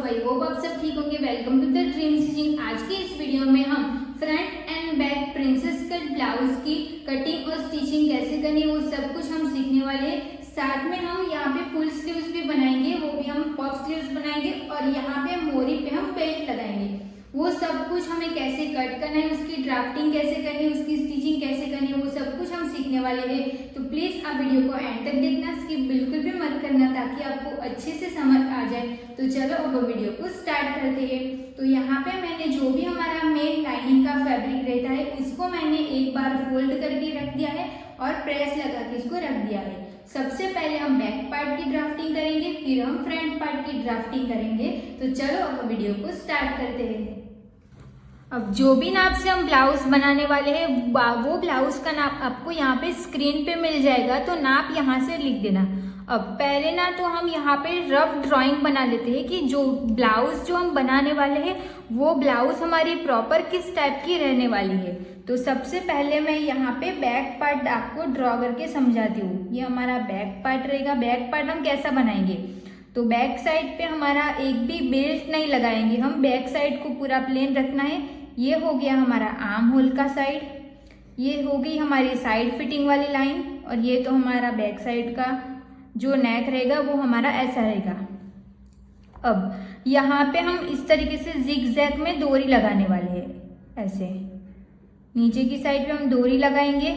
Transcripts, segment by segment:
I hope आप सब ठीक होंगे। Welcome to the dream stitching. आज के इस वीडियो में हम front and back princess cut blouse की कटिंग और स्टिचिंग कैसे करनी है वो सब कुछ हम सीखने वाले हैं। साथ में हम यहाँ पे फुल स्लीव्स भी बनाएंगे, वो भी हम पफ स्लीव्स बनाएंगे और यहाँ पे मोरी पे हम बेल्ट लगाएंगे। वो सब कुछ हमें कैसे कट करना है, उसकी ड्राफ्टिंग कैसे करनी है, उसकी स्टिचिंग कैसे करनी है, वो सब कुछ हम सीखने वाले हैं। तो प्लीज आप वीडियो को एंड तक देखना, स्किप बिल्कुल भी मत करना ताकि आपको अच्छे से समझ आ जाए। तो चलो अब वीडियो को स्टार्ट करते हैं। तो यहाँ पे मैंने जो भी हमारा मेन लाइनिंग का फैब्रिक रहता है उसको मैंने एक बार फोल्ड करके रख दिया है और प्रेस लगा के इसको रख दिया है। सबसे पहले हम बैक पार्ट की ड्राफ्टिंग करेंगे, फिर हम फ्रंट पार्ट की ड्राफ्टिंग करेंगे। तो चलो अब वीडियो को स्टार्ट करते हैं। अब जो भी नाप से हम ब्लाउज बनाने वाले हैं वो ब्लाउज का नाप आपको यहाँ पे स्क्रीन पे मिल जाएगा, तो नाप यहाँ से लिख देना। अब पहले ना तो हम यहाँ पे रफ ड्राइंग बना लेते हैं कि जो ब्लाउज जो हम बनाने वाले हैं वो ब्लाउज हमारी प्रॉपर किस टाइप की रहने वाली है। तो सबसे पहले मैं यहाँ पे बैक पार्ट आपको ड्रॉ करके समझाती हूँ। ये हमारा बैक पार्ट रहेगा। बैक पार्ट हम कैसा बनाएंगे, तो बैक साइड पे हमारा एक भी बेल्ट नहीं लगाएंगे, हम बैक साइड को पूरा प्लेन रखना है। ये हो गया हमारा आर्म होल का साइड, ये हो गई हमारी साइड फिटिंग वाली लाइन, और ये तो हमारा बैक साइड का जो नेक रहेगा वो हमारा ऐसा रहेगा। अब यहाँ पे हम इस तरीके से जिग-जैग में डोरी लगाने वाले हैं। ऐसे नीचे की साइड पे हम डोरी लगाएंगे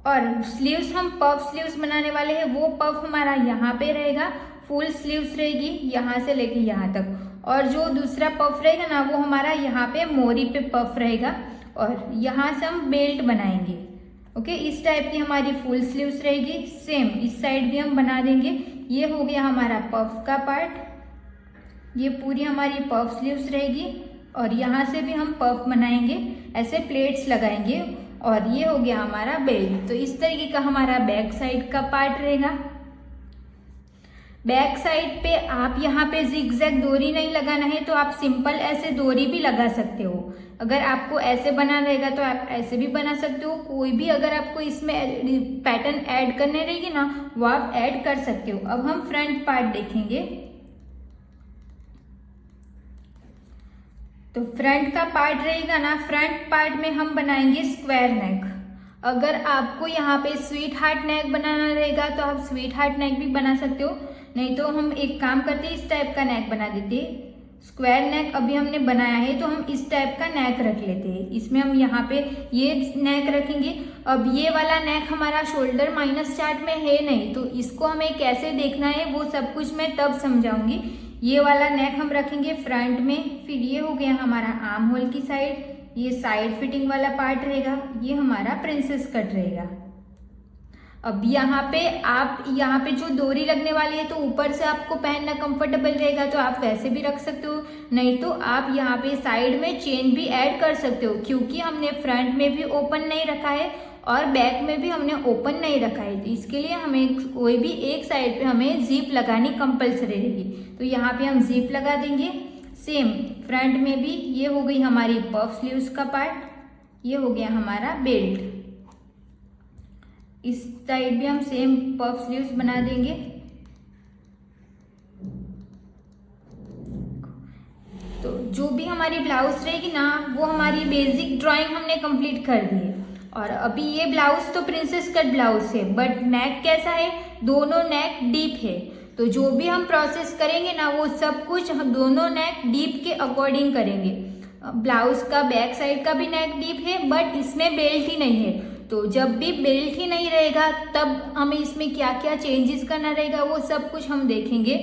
और स्लीव्स हम पफ स्लीव्स बनाने वाले हैं। वो पफ हमारा यहाँ पे रहेगा, फुल स्लीव्स रहेगी यहाँ से लेके यहाँ तक, और जो दूसरा पफ रहेगा ना वो हमारा यहाँ पे मोरी पे पफ रहेगा और यहाँ से हम बेल्ट बनाएंगे। ओके, इस टाइप की हमारी फुल स्लीव्स रहेगी। सेम इस साइड भी हम बना देंगे। ये हो गया हमारा पफ का पार्ट, ये पूरी हमारी पफ स्लीव्स रहेगी और यहाँ से भी हम पफ बनाएंगे, ऐसे प्लेट्स लगाएंगे, और ये हो गया हमारा बेल्ट। तो इस तरीके का हमारा बैक साइड का पार्ट रहेगा। बैक साइड पे आप यहाँ पे जिग-जैग डोरी नहीं लगाना है तो आप सिंपल ऐसे डोरी भी लगा सकते हो। अगर आपको ऐसे बना रहेगा तो आप ऐसे भी बना सकते हो। कोई भी अगर आपको इसमें पैटर्न ऐड करने रहेगी ना वो आप ऐड कर सकते हो। अब हम फ्रंट पार्ट देखेंगे। तो फ्रंट का पार्ट रहेगा ना, फ्रंट पार्ट में हम बनाएंगे स्क्वायर नेक। अगर आपको यहाँ पे स्वीट हार्ट नेक बनाना रहेगा तो आप स्वीट हार्ट नेक भी बना सकते हो, नहीं तो हम एक काम करते इस टाइप का नेक बना देते। स्क्वायर नेक अभी हमने बनाया है तो हम इस टाइप का नेक रख लेते हैं। इसमें हम यहाँ पे ये नेक रखेंगे। अब ये वाला नेक हमारा शोल्डर माइनस चार्ट में है नहीं, तो इसको हमें कैसे देखना है वो सब कुछ मैं तब समझाऊंगी। ये वाला नेक हम रखेंगे फ्रंट में। फिर ये हो गया हमारा आर्म होल की साइड, ये साइड फिटिंग वाला पार्ट रहेगा, ये हमारा प्रिंसेस कट रहेगा। अब यहाँ पे आप यहाँ पे जो डोरी लगने वाली है तो ऊपर से आपको पहनना कंफर्टेबल रहेगा तो आप वैसे भी रख सकते हो, नहीं तो आप यहाँ पे साइड में चेन भी ऐड कर सकते हो, क्योंकि हमने फ्रंट में भी ओपन नहीं रखा है और बैक में भी हमने ओपन नहीं रखा है। तो इसके लिए हमें कोई भी एक साइड पे हमें जीप लगानी कंपल्सरी रहेगी, तो यहाँ पे हम जीप लगा देंगे। सेम फ्रंट में भी ये हो गई हमारी पफ स्लीव्स का पार्ट, ये हो गया हमारा बेल्ट। इस साइड भी हम सेम पफ स्लीव्स बना देंगे। तो जो भी हमारी ब्लाउज रहेगी ना वो हमारी बेसिक ड्राइंग हमने कंप्लीट कर दी है। और अभी ये ब्लाउज तो प्रिंसेस कट ब्लाउज है, बट नेक कैसा है, दोनों नेक डीप है। तो जो भी हम प्रोसेस करेंगे ना वो सब कुछ हम दोनों नेक डीप के अकॉर्डिंग करेंगे। ब्लाउज का बैक साइड का भी नेक डीप है, बट इसमें बेल्ट ही नहीं है। तो जब भी बेल्ट ही नहीं रहेगा तब हमें इसमें क्या क्या चेंजेस करना रहेगा वो सब कुछ हम देखेंगे।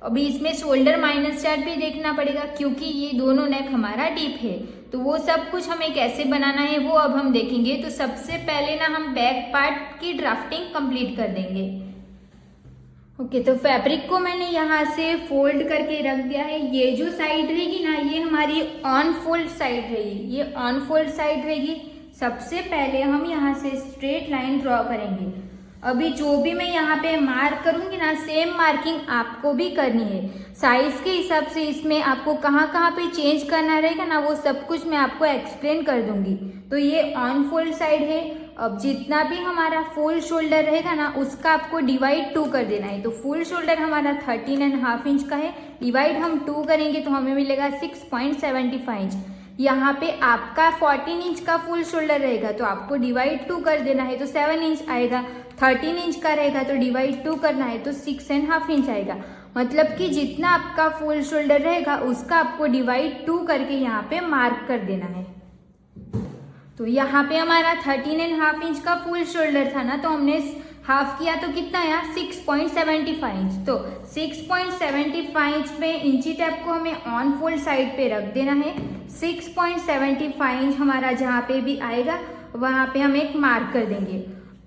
अभी इसमें शोल्डर माइनस चार्ट भी देखना पड़ेगा क्योंकि ये दोनों नेक हमारा डीप है। तो वो सब कुछ हमें कैसे बनाना है वो अब हम देखेंगे। तो सबसे पहले ना हम बैक पार्ट की ड्राफ्टिंग कंप्लीट कर देंगे। ओके, तो फैब्रिक को मैंने यहाँ से फोल्ड करके रख दिया है। ये जो साइड रहेगी ना ये हमारी ऑन फोल्ड साइड रहेगी, ये ऑन फोल्ड साइड रहेगी। सबसे पहले हम यहाँ से स्ट्रेट लाइन ड्रॉ करेंगे। अभी जो भी मैं यहाँ पे मार्क करूंगी ना सेम मार्किंग आपको भी करनी है। साइज के हिसाब से इसमें आपको कहाँ कहाँ पे चेंज करना रहेगा ना वो सब कुछ मैं आपको एक्सप्लेन कर दूंगी। तो ये ऑन फोल्ड साइड है अब जितना भी हमारा फुल शोल्डर रहेगा ना उसका आपको डिवाइड 2 कर देना है। तो फुल शोल्डर हमारा 13.5 इंच का है, डिवाइड हम 2 करेंगे तो हमें मिलेगा 6.75 इंच। यहाँ पे आपका 14 इंच का फुल शोल्डर रहेगा तो आपको डिवाइड 2 कर देना है तो 7 इंच आएगा। 13 इंच का रहेगा तो डिवाइड 2 करना है तो 6.5 इंच आएगा। मतलब कि जितना आपका फुल शोल्डर रहेगा उसका आपको डिवाइड 2 करके यहाँ पे मार्क कर देना है। तो यहाँ पे हमारा 13.5 इंच का फुल शोल्डर था ना, तो हमने हाफ किया तो कितना आया 6.75 इंच। तो 6.75 इंच पे इंची टेप को हमें ऑन फोल्ड साइड पे रख देना है। 6.75 इंच हमारा जहाँ पे भी आएगा वहाँ पे हम एक मार्क कर देंगे।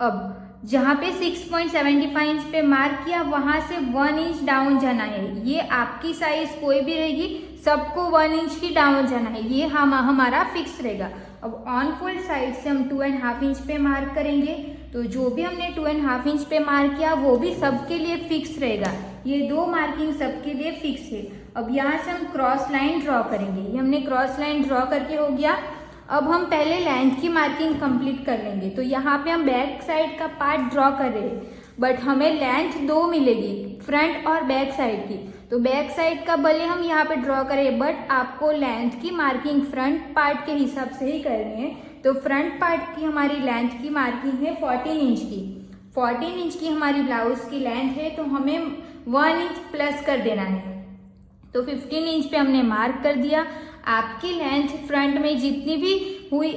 अब जहाँ पे 6.75 इंच पे मार्क किया वहाँ से 1 इंच डाउन जाना है। ये आपकी साइज कोई भी रहेगी, सबको 1 इंच ही डाउन जाना है, ये हमारा फिक्स रहेगा। अब ऑन फोल्ड साइड से हम 2.5 इंच पे मार्क करेंगे। तो जो भी हमने 2.5 इंच पे मार्क किया वो भी सबके लिए फिक्स रहेगा, ये 2 मार्किंग सबके लिए फिक्स है। अब यहाँ से हम क्रॉस लाइन ड्रॉ करेंगे। ये हमने क्रॉस लाइन ड्रॉ करके हो गया। अब हम पहले लेंथ की मार्किंग कंप्लीट कर लेंगे। तो यहाँ पे हम बैक साइड का पार्ट ड्रॉ कर रहे हैं, बट हमें लेंथ 2 मिलेगी, फ्रंट और बैक साइड की। तो बैक साइड का भले हम यहाँ पे ड्रॉ करें, बट आपको लेंथ की मार्किंग फ्रंट पार्ट के हिसाब से ही करनी है। तो फ्रंट पार्ट की हमारी लेंथ की मार्किंग है 14 इंच की। 14 इंच की हमारी ब्लाउज की लेंथ है तो हमें 1 इंच प्लस कर देना है। तो 15 इंच पे हमने मार्क कर दिया। आपकी लेंथ फ्रंट में जितनी भी हुई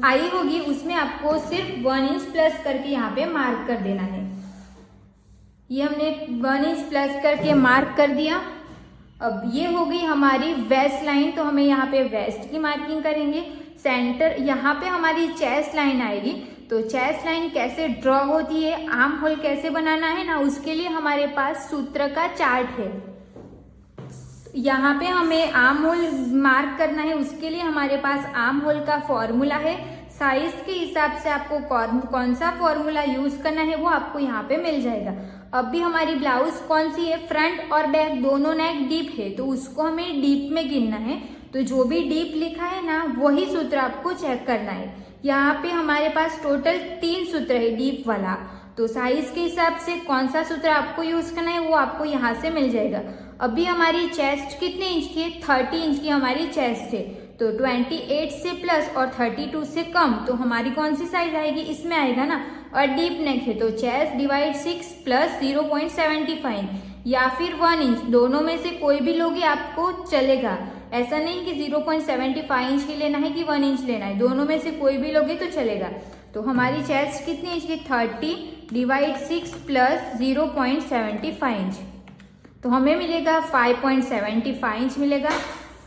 आई होगी उसमें आपको सिर्फ 1 इंच प्लस करके यहाँ पे मार्क कर देना है। ये हमने 1 इंच प्लस करके मार्क कर दिया। अब ये हो गई हमारी वेस्ट लाइन, तो हमें यहाँ पे वेस्ट की मार्किंग करेंगे। सेंटर यहाँ पे हमारी चेस्ट लाइन आएगी। तो चेस्ट लाइन कैसे ड्रॉ होती है, आर्म होल कैसे बनाना है ना, उसके लिए हमारे पास सूत्र का चार्ट है। यहाँ पे हमें आर्म होल मार्क करना है, उसके लिए हमारे पास आर्म होल का फॉर्मूला है। साइज के हिसाब से आपको कौन सा फॉर्मूला यूज करना है वो आपको यहाँ पे मिल जाएगा। अब भी हमारी ब्लाउज कौन सी है, फ्रंट और बैक दोनों नेक डीप है, तो उसको हमें डीप में गिनना है। तो जो भी डीप लिखा है ना वही सूत्र आपको चेक करना है। यहाँ पे हमारे पास टोटल 3 सूत्र है डीप वाला। तो साइज के हिसाब से कौन सा सूत्र आपको यूज करना है वो आपको यहाँ से मिल जाएगा। अभी हमारी चेस्ट कितने इंच की है, 30 इंच की हमारी चेस्ट है। तो 28 से प्लस और 32 से कम, तो हमारी कौन सी साइज आएगी, इसमें आएगा ना। और डीप नेक है तो चेस्ट डिवाइड 6 प्लस 0.75 या फिर 1 इंच, दोनों में से कोई भी लोगे आपको चलेगा। ऐसा नहीं कि 0.75 इंच की लेना है कि 1 इंच लेना है, दोनों में से कोई भी लोगे तो चलेगा। तो हमारी चेस्ट कितनी इंच की, 30 डिवाइड 6 प्लस 0.75 इंच, तो हमें मिलेगा 5.75 इंच मिलेगा।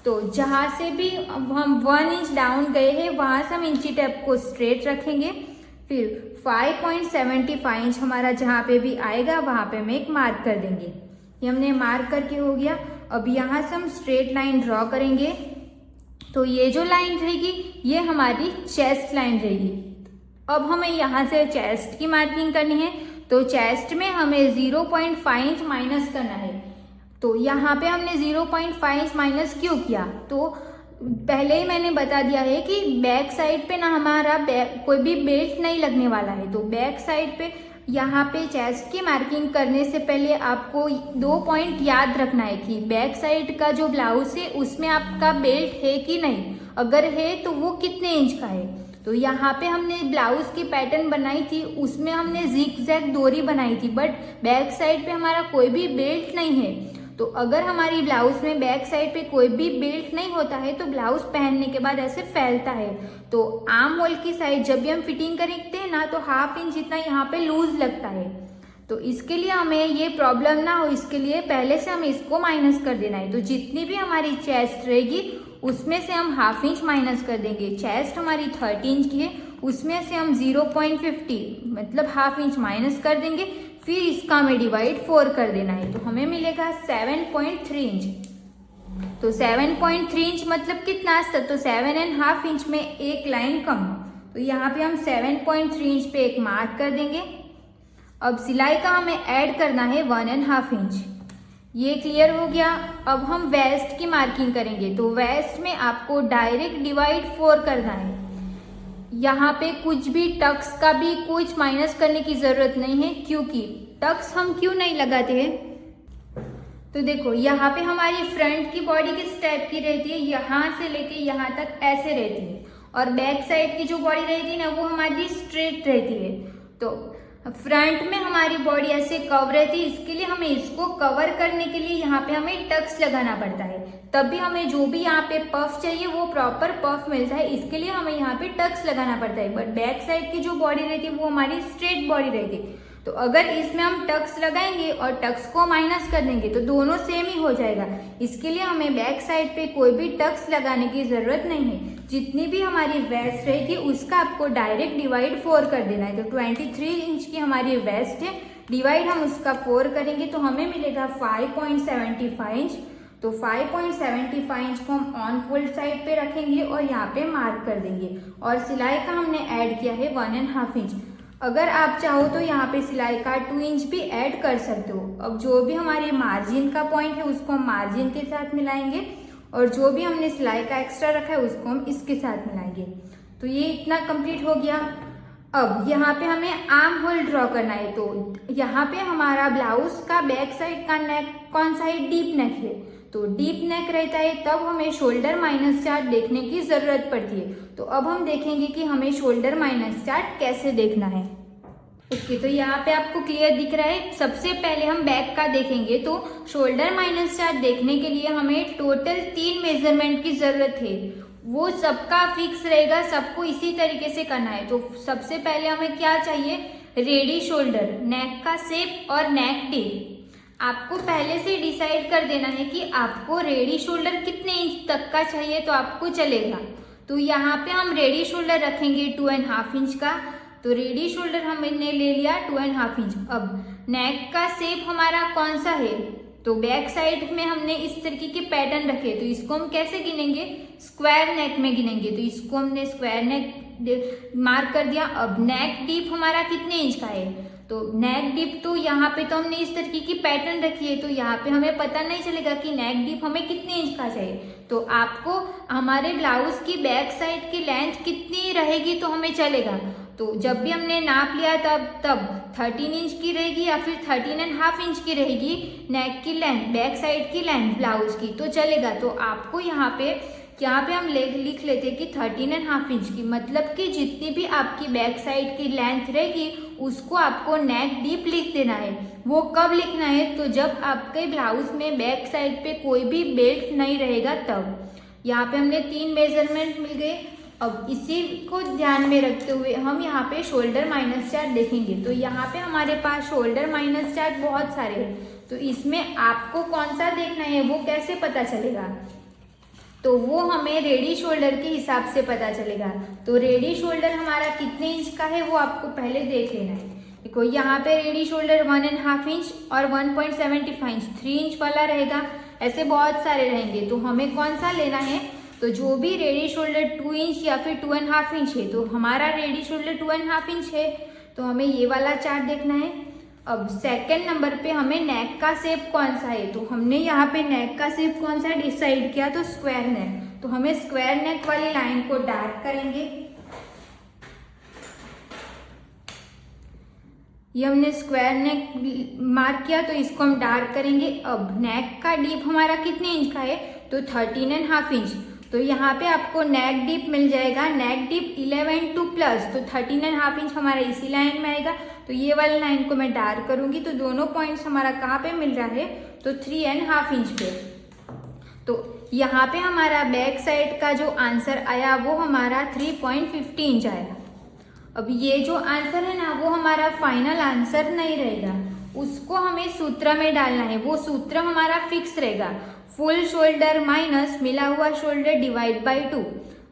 तो जहाँ से भी हम 1 इंच डाउन गए हैं वहाँ से हम इंची टेप को स्ट्रेट रखेंगे। फिर 5.75 इंच हमारा जहाँ पे भी आएगा वहाँ पे हम एक मार्क कर देंगे। ये हमने मार्क करके हो गया। अब यहाँ से हम स्ट्रेट लाइन ड्रॉ करेंगे। तो ये जो लाइन रहेगी ये हमारी चेस्ट लाइन रहेगी। अब हमें यहाँ से चेस्ट की मार्किंग करनी है। तो चेस्ट में हमें 0.5 इंच माइनस करना है। तो यहाँ पे हमने 0.5 इंच माइनस क्यों किया, तो पहले ही मैंने बता दिया है कि बैक साइड पे ना हमारा कोई भी बेल्ट नहीं लगने वाला है। तो बैक साइड पे यहाँ पे चेस्ट की मार्किंग करने से पहले आपको 2 पॉइंट याद रखना है कि बैक साइड का जो ब्लाउज है उसमें आपका बेल्ट है कि नहीं, अगर है तो वो कितने इंच का है। तो यहाँ पे हमने ब्लाउज की पैटर्न बनाई थी, उसमें हमने जिग-जैग डोरी बनाई थी, बट बैक साइड पे हमारा कोई भी बेल्ट नहीं है। तो अगर हमारी ब्लाउज में बैक साइड पे कोई भी बेल्ट नहीं होता है तो ब्लाउज पहनने के बाद ऐसे फैलता है। तो आर्म होल की साइड जब भी हम फिटिंग करते हैं ना तो 1/2 इंच जितना यहाँ पे लूज लगता है। तो इसके लिए हमें ये प्रॉब्लम ना हो, इसके लिए पहले से हमें इसको माइनस कर देना है। तो जितनी भी हमारी चेस्ट रहेगी उसमें से हम 1/2 इंच माइनस कर देंगे। चेस्ट हमारी 30 इंच की है, उसमें से हम 0.50 मतलब 1/2 इंच माइनस कर देंगे। फिर इसका हमें डिवाइड 4 कर देना है, तो हमें मिलेगा 7.3 इंच। तो 7.3 इंच मतलब कितना, तो 7.5 इंच में एक लाइन कम। तो यहाँ पे हम 7.3 इंच पे एक मार्क कर देंगे। अब सिलाई का हमें ऐड करना है 1.5 इंच। ये क्लियर हो गया। अब हम वेस्ट की मार्किंग करेंगे। तो वेस्ट में आपको डायरेक्ट डिवाइड 4 करना है। यहाँ पे कुछ भी टक्स का भी कुछ माइनस करने की ज़रूरत नहीं है, क्योंकि टक्स हम क्यों नहीं लगाते हैं। तो देखो यहाँ पे हमारी फ्रंट की बॉडी किस टाइप की रहती है, यहाँ से लेके यहाँ तक ऐसे रहती है, और बैक साइड की जो बॉडी रहती है ना वो हमारी स्ट्रेट रहती है। तो फ्रंट में हमारी बॉडी ऐसे कवर रहती है, इसके लिए हमें इसको कवर करने के लिए यहाँ पे हमें टक्स लगाना पड़ता है, तभी हमें जो भी यहाँ पे पफ चाहिए वो प्रॉपर पफ मिलता है, इसके लिए हमें यहाँ पे टक्स लगाना पड़ता है। बट बैक साइड की जो बॉडी रहती है वो हमारी स्ट्रेट बॉडी रहती है, तो अगर इसमें हम टक्स लगाएंगे और टक्स को माइनस कर देंगे तो दोनों सेम ही हो जाएगा। इसके लिए हमें बैक साइड पे कोई भी टक्स लगाने की जरूरत नहीं है। जितनी भी हमारी वेस्ट रहेगी उसका आपको डायरेक्ट डिवाइड 4 कर देना है। तो 23 इंच की हमारी वेस्ट है, डिवाइड हम उसका 4 करेंगे तो हमें मिलेगा 5.75 इंच। तो 5.75 इंच को हम ऑन फोल्ड साइड पे रखेंगे और यहाँ पे मार्क कर देंगे, और सिलाई का हमने ऐड किया है 1.5 इंच। अगर आप चाहो तो यहाँ पे सिलाई का 2 इंच भी ऐड कर सकते हो। अब जो भी हमारे मार्जिन का पॉइंट है उसको हम मार्जिन के साथ मिलाएंगे, और जो भी हमने सिलाई का एक्स्ट्रा रखा है उसको हम इसके साथ मिलाएंगे। तो ये इतना कंप्लीट हो गया। अब यहाँ पे हमें आर्म होल ड्रॉ करना है। तो यहाँ पे हमारा ब्लाउज का बैक साइड का नेक कौन सा है, डीप नेक है। तो डीप नेक रहता है तब हमें शोल्डर माइनस चार्ट देखने की जरूरत पड़ती है। तो अब हम देखेंगे कि हमें शोल्डर माइनस चार्ट कैसे देखना है। ओके, तो यहाँ पे आपको क्लियर दिख रहा है। सबसे पहले हम बैक का देखेंगे। तो शोल्डर माइनस चार्ट देखने के लिए हमें टोटल 3 मेजरमेंट की जरूरत है, वो सबका फिक्स रहेगा, सबको इसी तरीके से करना है। तो सबसे पहले हमें क्या चाहिए, रेडी शोल्डर, नेक का शेप और नेक डीप। आपको पहले से डिसाइड कर देना है कि आपको रेडी शोल्डर कितने इंच तक का चाहिए तो आपको चलेगा। तो यहाँ पे हम रेडी शोल्डर रखेंगे 2.5 इंच का। तो रेडी शोल्डर हमने ले लिया 2.5 इंच। अब नेक का शेप हमारा कौन सा है, तो बैक साइड में हमने इस तरीके के पैटर्न रखे, तो इसको हम कैसे गिनेंगे, स्क्वायर नेक में गिनेंगे। तो इसको हमने स्क्वायर नेक मार्क कर दिया। अब नेक डीप हमारा कितने इंच का है, तो नेक डीप तो यहाँ पे तो हमने इस तरीके की पैटर्न रखी है, तो यहाँ पे हमें पता नहीं चलेगा कि नेक डीप हमें कितने इंच का चाहिए। तो आपको हमारे ब्लाउज की बैक साइड की लेंथ कितनी रहेगी तो हमें चलेगा। तो जब भी हमने नाप लिया तब 13 इंच की रहेगी या फिर 13.5 इंच की रहेगी नेक की लेंथ, बैक साइड की लेंथ ब्लाउज की, तो चलेगा। तो आपको यहाँ पे हम लिख लेते कि 13.5 इंच की, मतलब कि जितनी भी आपकी बैक साइड की लेंथ रहेगी उसको आपको नेक डीप लिख देना है। वो कब लिखना है, तो जब आपके ब्लाउज में बैक साइड पे कोई भी बेल्ट नहीं रहेगा तब। यहाँ पे हमने 3 मेजरमेंट मिल गए। अब इसी को ध्यान में रखते हुए हम यहाँ पे शोल्डर माइनस चार्ट देखेंगे। तो यहाँ पे हमारे पास शोल्डर माइनस चार्ट बहुत सारे हैं, तो इसमें आपको कौन सा देखना है वो कैसे पता चलेगा, तो वो हमें रेडी शोल्डर के हिसाब से पता चलेगा। तो रेडी शोल्डर हमारा कितने इंच का है वो आपको पहले देख लेना है। देखो यहाँ पे रेडी शोल्डर 1.5 इंच और 1.75 इंच 3 इंच वाला रहेगा, ऐसे बहुत सारे रहेंगे। तो हमें कौन सा लेना है, तो जो भी रेडी शोल्डर 2 इंच या फिर 2.5 इंच है, तो हमारा रेडी शोल्डर 2.5 इंच है, तो हमें ये वाला चार्ट देखना है। अब सेकंड नंबर पे हमें नेक का शेप कौन सा है, तो हमने यहाँ पे नेक का शेप कौन सा डिसाइड किया, तो स्क्वायर नेक। तो हमें स्क्वायर नेक वाली लाइन को डार्क करेंगे। ये हमने स्क्वायर नेक मार्क किया, तो इसको हम डार्क करेंगे। अब नेक का डीप हमारा कितने इंच का है, तो 13.5 इंच। तो यहाँ पे आपको नेक डीप मिल जाएगा, नेक डीप 11 टू प्लस, तो 13.5 इंच हमारा इसी लाइन में आएगा। तो ये वाली लाइन को मैं डार्क करूंगी, तो दोनों पॉइंट्स हमारा कहाँ पे मिल रहा है, तो 3.5 इंच पे। तो यहाँ पे हमारा बैक साइड का जो आंसर आया वो हमारा 3.50 इंच आया। अब ये जो आंसर है ना वो हमारा फाइनल आंसर नहीं रहेगा, उसको हमें सूत्र में डालना है। वो सूत्र हमारा फिक्स रहेगा, फुल शोल्डर माइनस मिला हुआ शोल्डर डिवाइड बाई 2।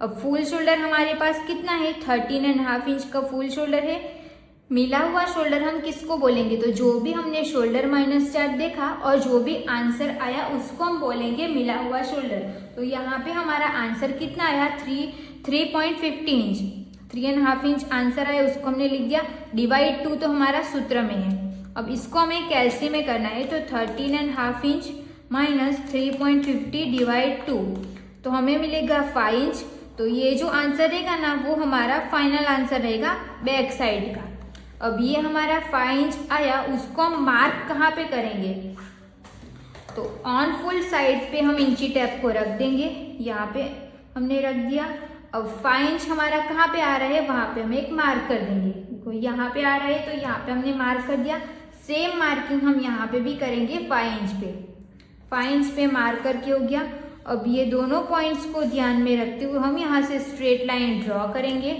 अब फुल शोल्डर हमारे पास कितना है, 13.5 इंच का फुल शोल्डर है। मिला हुआ शोल्डर हम किसको बोलेंगे, तो जो भी हमने शोल्डर माइनस चार्ट देखा और जो भी आंसर आया उसको हम बोलेंगे मिला हुआ शोल्डर। तो यहाँ पे हमारा आंसर कितना आया, 3.50 इंच, 3.5 इंच आंसर आया, उसको हमने लिख दिया। डिवाइड 2 तो हमारा सूत्र में है। अब इसको हमें कैलसी में करना है, तो 13.5 इंच माइनस 3.50 डिवाइड 2, तो हमें मिलेगा 5 इंच। तो ये जो आंसर रहेगा ना वो हमारा फाइनल आंसर रहेगा बैक साइड का। अब ये हमारा 5 इंच आया, उसको हम मार्क कहाँ पे करेंगे, तो ऑन फुल साइड पे हम इंची टेप को रख देंगे। यहाँ पे हमने रख दिया। अब 5 इंच हमारा कहाँ पे आ रहा है, वहां पे हम एक मार्क कर देंगे। देखो यहाँ पे आ रहा है तो यहाँ पे हमने मार्क कर दिया। सेम मार्किंग हम यहाँ पे भी करेंगे 5 इंच पे। 5 इंच पे मार्क करके हो गया। अब ये दोनों पॉइंट्स को ध्यान में रखते हुए हम यहाँ से स्ट्रेट लाइन ड्रॉ करेंगे।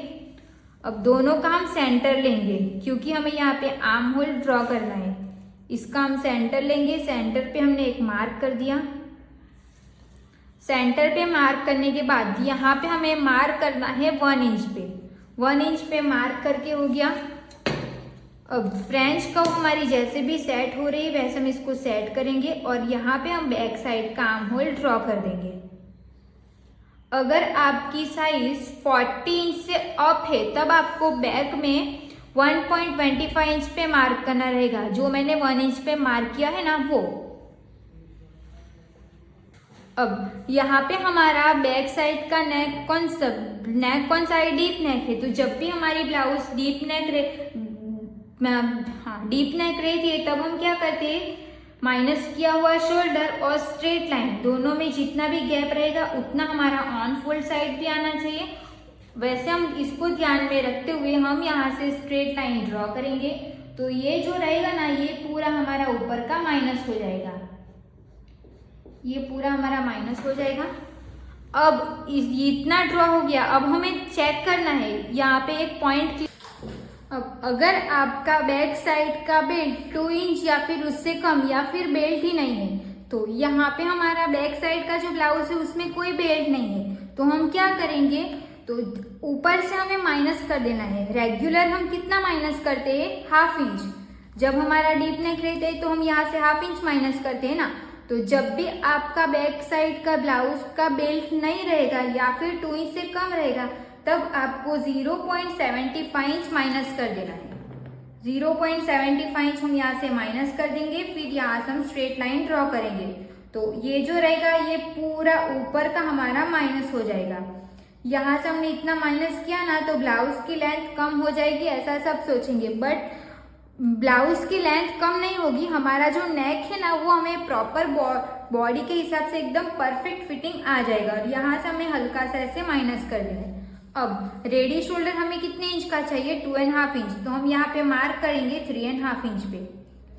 अब दोनों का हम सेंटर लेंगे क्योंकि हमें यहाँ पे आर्म होल ड्रॉ करना है। इसका हम सेंटर लेंगे। सेंटर पे हमने एक मार्क कर दिया। सेंटर पे मार्क करने के बाद यहाँ पे हमें मार्क करना है 1 इंच पे। 1 इंच पे मार्क करके हो गया। अब फ्रेंच कर्व हमारी जैसे भी सेट हो रही है वैसे हम इसको सेट करेंगे और यहाँ पे हम बैक साइड का आर्म होल ड्रॉ कर देंगे। अगर आपकी साइज 40 इंच से अप है तब आपको बैक में 1.25 इंच पे मार्क करना रहेगा। जो मैंने 1 इंच पे मार्क किया है ना वो। अब यहाँ पे हमारा बैक साइड का नेक कौन सा है, डीप नेक है। तो जब भी हमारी ब्लाउज डीप नेक रहती है तब हम क्या करते हैं, माइनस किया हुआ शोल्डर और स्ट्रेट लाइन दोनों में जितना भी गैप रहेगा उतना हमारा ऑन फोल्ड साइड भी आना चाहिए। वैसे हम इसको ध्यान में रखते हुए हम यहाँ से स्ट्रेट लाइन ड्रॉ करेंगे। तो ये जो रहेगा ना ये पूरा हमारा ऊपर का माइनस हो जाएगा। ये पूरा हमारा माइनस हो जाएगा। अब इतना ड्रॉ हो गया। अब हमें चेक करना है यहाँ पे एक पॉइंट। अब अगर आपका बैक साइड का बेल्ट 2 इंच या फिर उससे कम या फिर बेल्ट ही नहीं है तो यहाँ पे हमारा बैक साइड का जो ब्लाउज है उसमें कोई बेल्ट नहीं है तो हम क्या करेंगे, तो ऊपर से हमें माइनस कर देना है। रेगुलर हम कितना माइनस करते हैं, 1/2 इंच। जब हमारा डीप नेक रहते हैं तो हम यहाँ से 1/2 इंच माइनस करते हैं ना। तो जब भी आपका बैक साइड का ब्लाउज का बेल्ट नहीं रहेगा या फिर 2 इंच से कम रहेगा तब आपको 0.75 इंच माइनस कर देना है। 0.75 इंच हम यहाँ से माइनस कर देंगे। फिर यहाँ से हम स्ट्रेट लाइन ड्रॉ करेंगे। तो ये जो रहेगा ये पूरा ऊपर का हमारा माइनस हो जाएगा। यहाँ से हमने इतना माइनस किया ना तो ब्लाउज की लेंथ कम हो जाएगी ऐसा सब सोचेंगे, बट ब्लाउज की लेंथ कम नहीं होगी। हमारा जो नेक है ना वो हमें प्रॉपर बॉडी के हिसाब से एकदम परफेक्ट फिटिंग आ जाएगा। और यहाँ से हमें हल्का सा ऐसे माइनस कर देना है। अब रेडी शोल्डर हमें कितने इंच का चाहिए, 2.5 इंच। तो हम यहाँ पे मार्क करेंगे 3.5 इंच पे।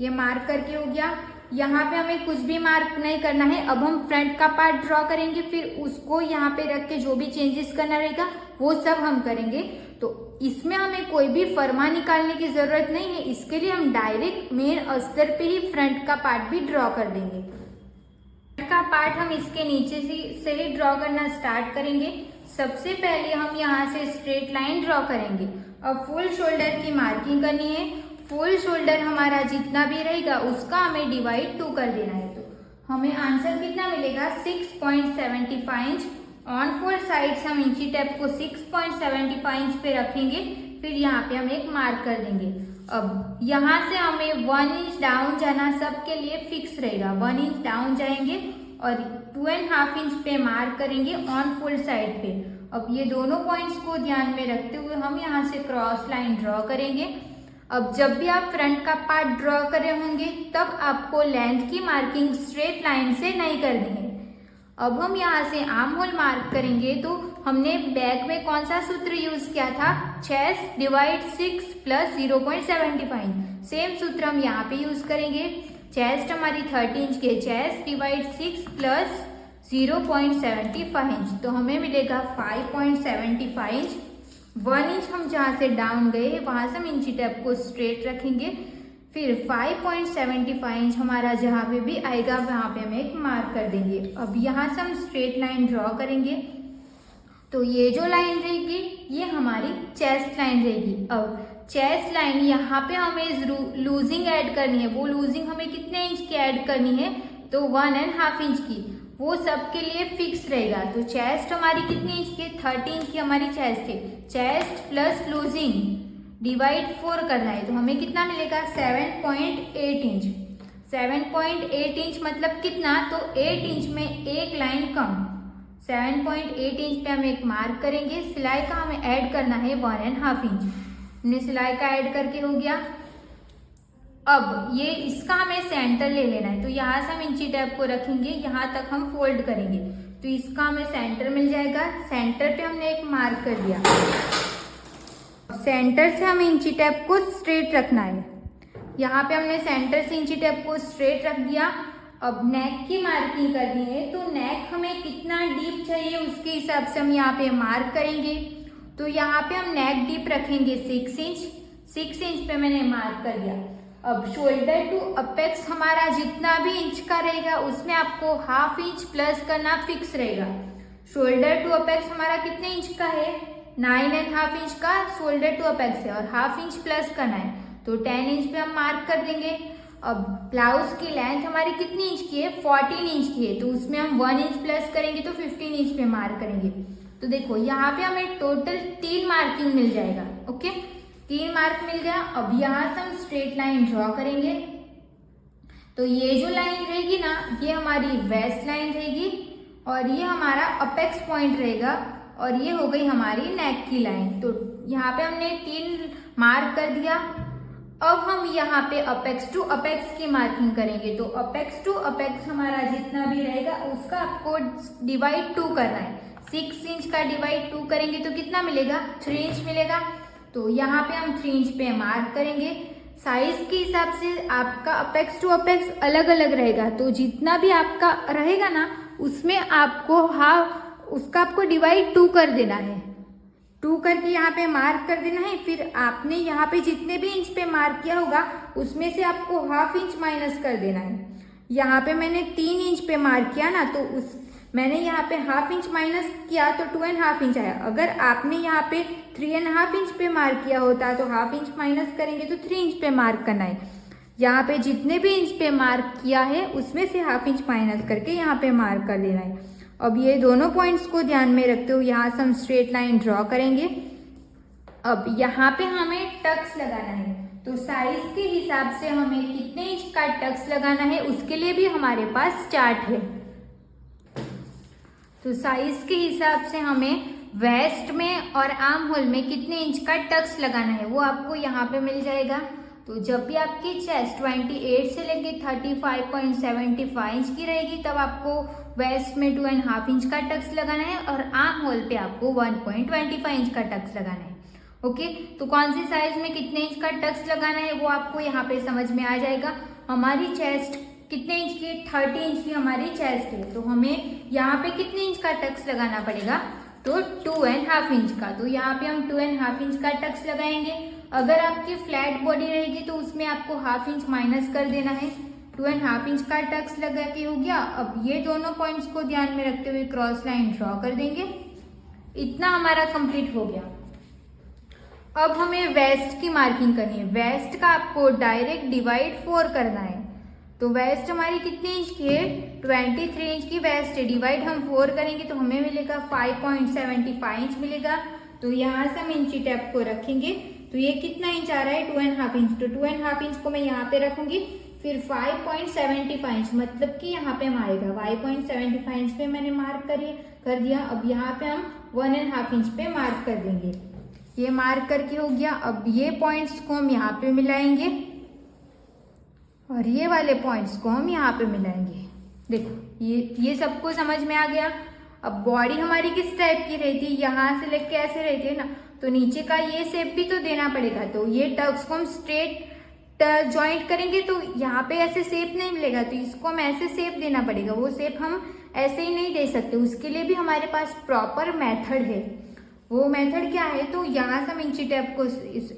ये मार्क करके हो गया। यहाँ पे हमें कुछ भी मार्क नहीं करना है। अब हम फ्रंट का पार्ट ड्रॉ करेंगे, फिर उसको यहाँ पे रख के जो भी चेंजेस करना रहेगा वो सब हम करेंगे। तो इसमें हमें कोई भी फरमा निकालने की जरूरत नहीं है। इसके लिए हम डायरेक्ट मेन अस्तर पे ही फ्रंट का पार्ट भी ड्रॉ कर देंगे। फ्रंट का पार्ट हम इसके नीचे से ही ड्रॉ करना स्टार्ट करेंगे। सबसे पहले हम यहाँ से स्ट्रेट लाइन ड्रॉ करेंगे। अब फुल शोल्डर की मार्किंग करनी है। फुल शोल्डर हमारा जितना भी रहेगा उसका हमें डिवाइड 2 कर देना है। तो हमें आंसर कितना मिलेगा, 6.75 इंच। ऑन फोल्ड साइड से हम इंची टेप को 6.75 इंच पे रखेंगे। फिर यहाँ पे हम एक मार्क कर देंगे। अब यहाँ से हमें 1 इंच डाउन जाना सबके लिए फिक्स रहेगा। 1 इंच डाउन जाएंगे और 2.5 इंच पे मार्क करेंगे ऑन फोल्ड साइड पे। अब ये दोनों पॉइंट्स को ध्यान में रखते हुए हम यहाँ से क्रॉस लाइन ड्रॉ करेंगे। अब जब भी आप फ्रंट का पार्ट ड्रॉ कर रहे होंगे तब आपको लेंथ की मार्किंग स्ट्रेट लाइन से नहीं करनी है। अब हम यहाँ से आर्म होल मार्क करेंगे। तो हमने बैक में कौन सा सूत्र यूज किया था, चेस्ट डिवाइड 6 प्लस 0.75। सेम सूत्र हम यहाँ पे यूज करेंगे। चेस्ट हमारी 30 इंच के, चेस्ट डिवाइड 6 प्लस 0.75 इंच। तो हमें मिलेगा 5.75 इंच। 1 इंच हम जहाँ से डाउन गए वहां से हम इंची टेप को स्ट्रेट रखेंगे। फिर 5.75 इंच हमारा जहाँ पे भी आएगा वहां पे हम एक मार्क कर देंगे। अब यहाँ से हम स्ट्रेट लाइन ड्रॉ करेंगे। तो ये जो लाइन रहेगी ये हमारी चेस्ट लाइन रहेगी। अब चेस्ट लाइन यहाँ पे हमें लूजिंग ऐड करनी है। वो लूजिंग हमें कितने इंच की ऐड करनी है, तो 1.5 इंच की। वो सबके लिए फिक्स रहेगा। तो चेस्ट हमारी कितनी इंच की, 30 इंच की हमारी चेस्ट है। चेस्ट प्लस लूजिंग डिवाइड 4 करना है। तो हमें कितना मिलेगा, 7.8 इंच। 7.8 इंच मतलब कितना, तो 8 इंच में एक लाइन कम। 7.8 इंच पे हम एक मार्क करेंगे। सिलाई का हमें ऐड करना है 1.5 इंच। हमने सिलाई का ऐड करके हो गया। अब ये इसका हमें सेंटर ले लेना है, तो यहाँ से हम इंची टेप को रखेंगे, यहाँ तक हम फोल्ड करेंगे, तो इसका हमें सेंटर मिल जाएगा। सेंटर पे हमने एक मार्क कर दिया। सेंटर से हमें इंची टेप को स्ट्रेट रखना है। यहाँ पे हमने सेंटर से इंची टेप को स्ट्रेट रख दिया। अब नेक की मार्किंग करनी है, तो नेक हमें कितना डीप चाहिए उसके हिसाब से हम यहाँ पे मार्क करेंगे। तो यहाँ पे हम नेक डीप रखेंगे 6 इंच। 6 इंच पे मैंने मार्क कर दिया। अब शोल्डर टू अपेक्स हमारा जितना भी इंच का रहेगा उसमें आपको 1/2 इंच प्लस करना फिक्स रहेगा। शोल्डर टू अपेक्स हमारा कितने इंच का है? 9.5 इंच का शोल्डर टू अपेक्स है और 1/2 इंच प्लस करना है, तो 10 इंच पे हम मार्क कर देंगे। अब ब्लाउज की लेंथ हमारी कितनी इंच की है? 14 इंच की है, तो उसमें हम 1 इंच प्लस करेंगे तो 15 इंच पे मार्क करेंगे। तो देखो यहाँ पे हमें टोटल 3 मार्किंग मिल जाएगा। ओके, 3 मार्क मिल गया। अब यहाँ से हम स्ट्रेट लाइन ड्रॉ करेंगे। तो ये जो लाइन रहेगी ना, ये हमारी वेस्ट लाइन रहेगी और ये हमारा अपेक्स पॉइंट रहेगा और ये हो गई हमारी नेक की लाइन। तो यहाँ पे हमने 3 मार्क कर दिया। अब हम यहाँ पे अपेक्स टू अपेक्स की मार्किंग करेंगे। तो अपेक्स टू अपेक्स हमारा जितना भी रहेगा उसका आपको डिवाइड 2 करना है। 6 इंच का डिवाइड 2 करेंगे तो कितना मिलेगा? 3 इंच मिलेगा। तो यहाँ पे हम 3 इंच पे मार्क करेंगे। साइज के हिसाब से आपका अपेक्स टू अपेक्स अलग अलग रहेगा, तो जितना भी आपका रहेगा ना उसमें आपको उसका आपको डिवाइड 2 कर देना है। 2 करके यहाँ पे मार्क कर देना है। फिर आपने यहाँ पे जितने भी इंच पे मार्क किया होगा उसमें से आपको 1/2 इंच माइनस कर देना है। यहाँ पे मैंने 3 इंच पे मार्क किया ना, तो मैंने यहाँ पे 1/2 इंच माइनस किया तो 2.5 इंच आया। अगर आपने यहाँ पे 3.5 इंच पे मार्क किया होता तो 1/2 इंच माइनस करेंगे तो 3 इंच पे मार्क करना है। यहाँ पे जितने भी इंच पे मार्क किया है उसमें से 1/2 इंच माइनस करके यहाँ पे मार्क कर लेना है। अब ये दोनों पॉइंट्स को ध्यान में रखते हुए यहाँ से हम स्ट्रेट लाइन ड्रॉ करेंगे। अब यहाँ पे हमें टक्स लगाना है, तो साइज के हिसाब से हमें कितने इंच का टक्स लगाना है उसके लिए भी हमारे पास चार्ट है। तो साइज के हिसाब से हमें वेस्ट में और आर्म होल में कितने इंच का टक्स लगाना है वो आपको यहाँ पे मिल जाएगा। तो जब भी आपकी चेस्ट 28 से लेके 35.75 इंच की रहेगी तब आपको वेस्ट में 2.5 इंच का टक्स लगाना है और आर्म होल पे आपको 1.25 इंच का टक्स लगाना है। ओके, तो कौन सी साइज में कितने इंच का टक्स लगाना है वो आपको यहाँ पे समझ में आ जाएगा। हमारी चेस्ट कितने इंच की? 30 इंच की हमारी चेस्ट है, तो हमें यहाँ पे कितने इंच का टक्स लगाना पड़ेगा? तो 2.5 इंच का। तो यहाँ पे हम 2.5 इंच का टक्स लगाएंगे। अगर आपकी फ्लैट बॉडी रहेगी तो उसमें आपको 1/2 इंच माइनस कर देना है। 2.5 इंच का टक्स लगा के हो गया। अब ये दोनों पॉइंट्स को ध्यान में रखते हुए क्रॉस लाइन ड्रॉ कर देंगे। इतना हमारा कंप्लीट हो गया। अब हमें वेस्ट की मार्किंग करनी है। वेस्ट का आपको डायरेक्ट डिवाइड 4 करना है। तो वेस्ट हमारी कितने इंच की है? 23 इंच की वेस्ट है। डिवाइड हम 4 करेंगे तो हमें मिलेगा 5.75 इंच मिलेगा। तो यहाँ से हम इंची टेप को रखेंगे। तो ये कितना इंच आ रहा है? 2.5 इंच। तो 2.5 इंच को मैं यहाँ पे रखूंगी, फिर 5.75 इंच मतलब कि यहाँ पे हम आएगा 5.75 इंच पे मैंने मार्क कर दिया। अब यहाँ पे हम 1.5 इंच पे मार्क कर देंगे। ये मार्क करके हो गया। अब ये पॉइंट्स को हम यहाँ पे मिलाएंगे और ये वाले पॉइंट्स को हम यहाँ पे मिलाएंगे। देखो ये सबको समझ में आ गया। अब बॉडी हमारी किस टाइप की रहती है? यहाँ से लेके ऐसे रहती है ना, तो नीचे का ये शेप भी तो देना पड़ेगा। तो ये टक्स को हम स्ट्रेट जॉइंट करेंगे तो यहाँ पे ऐसे शेप नहीं मिलेगा, तो इसको हम ऐसे शेप देना पड़ेगा। वो शेप हम ऐसे ही नहीं दे सकते, उसके लिए भी हमारे पास प्रॉपर मेथड है। वो मेथड क्या है? तो यहाँ से हम इंची टेप को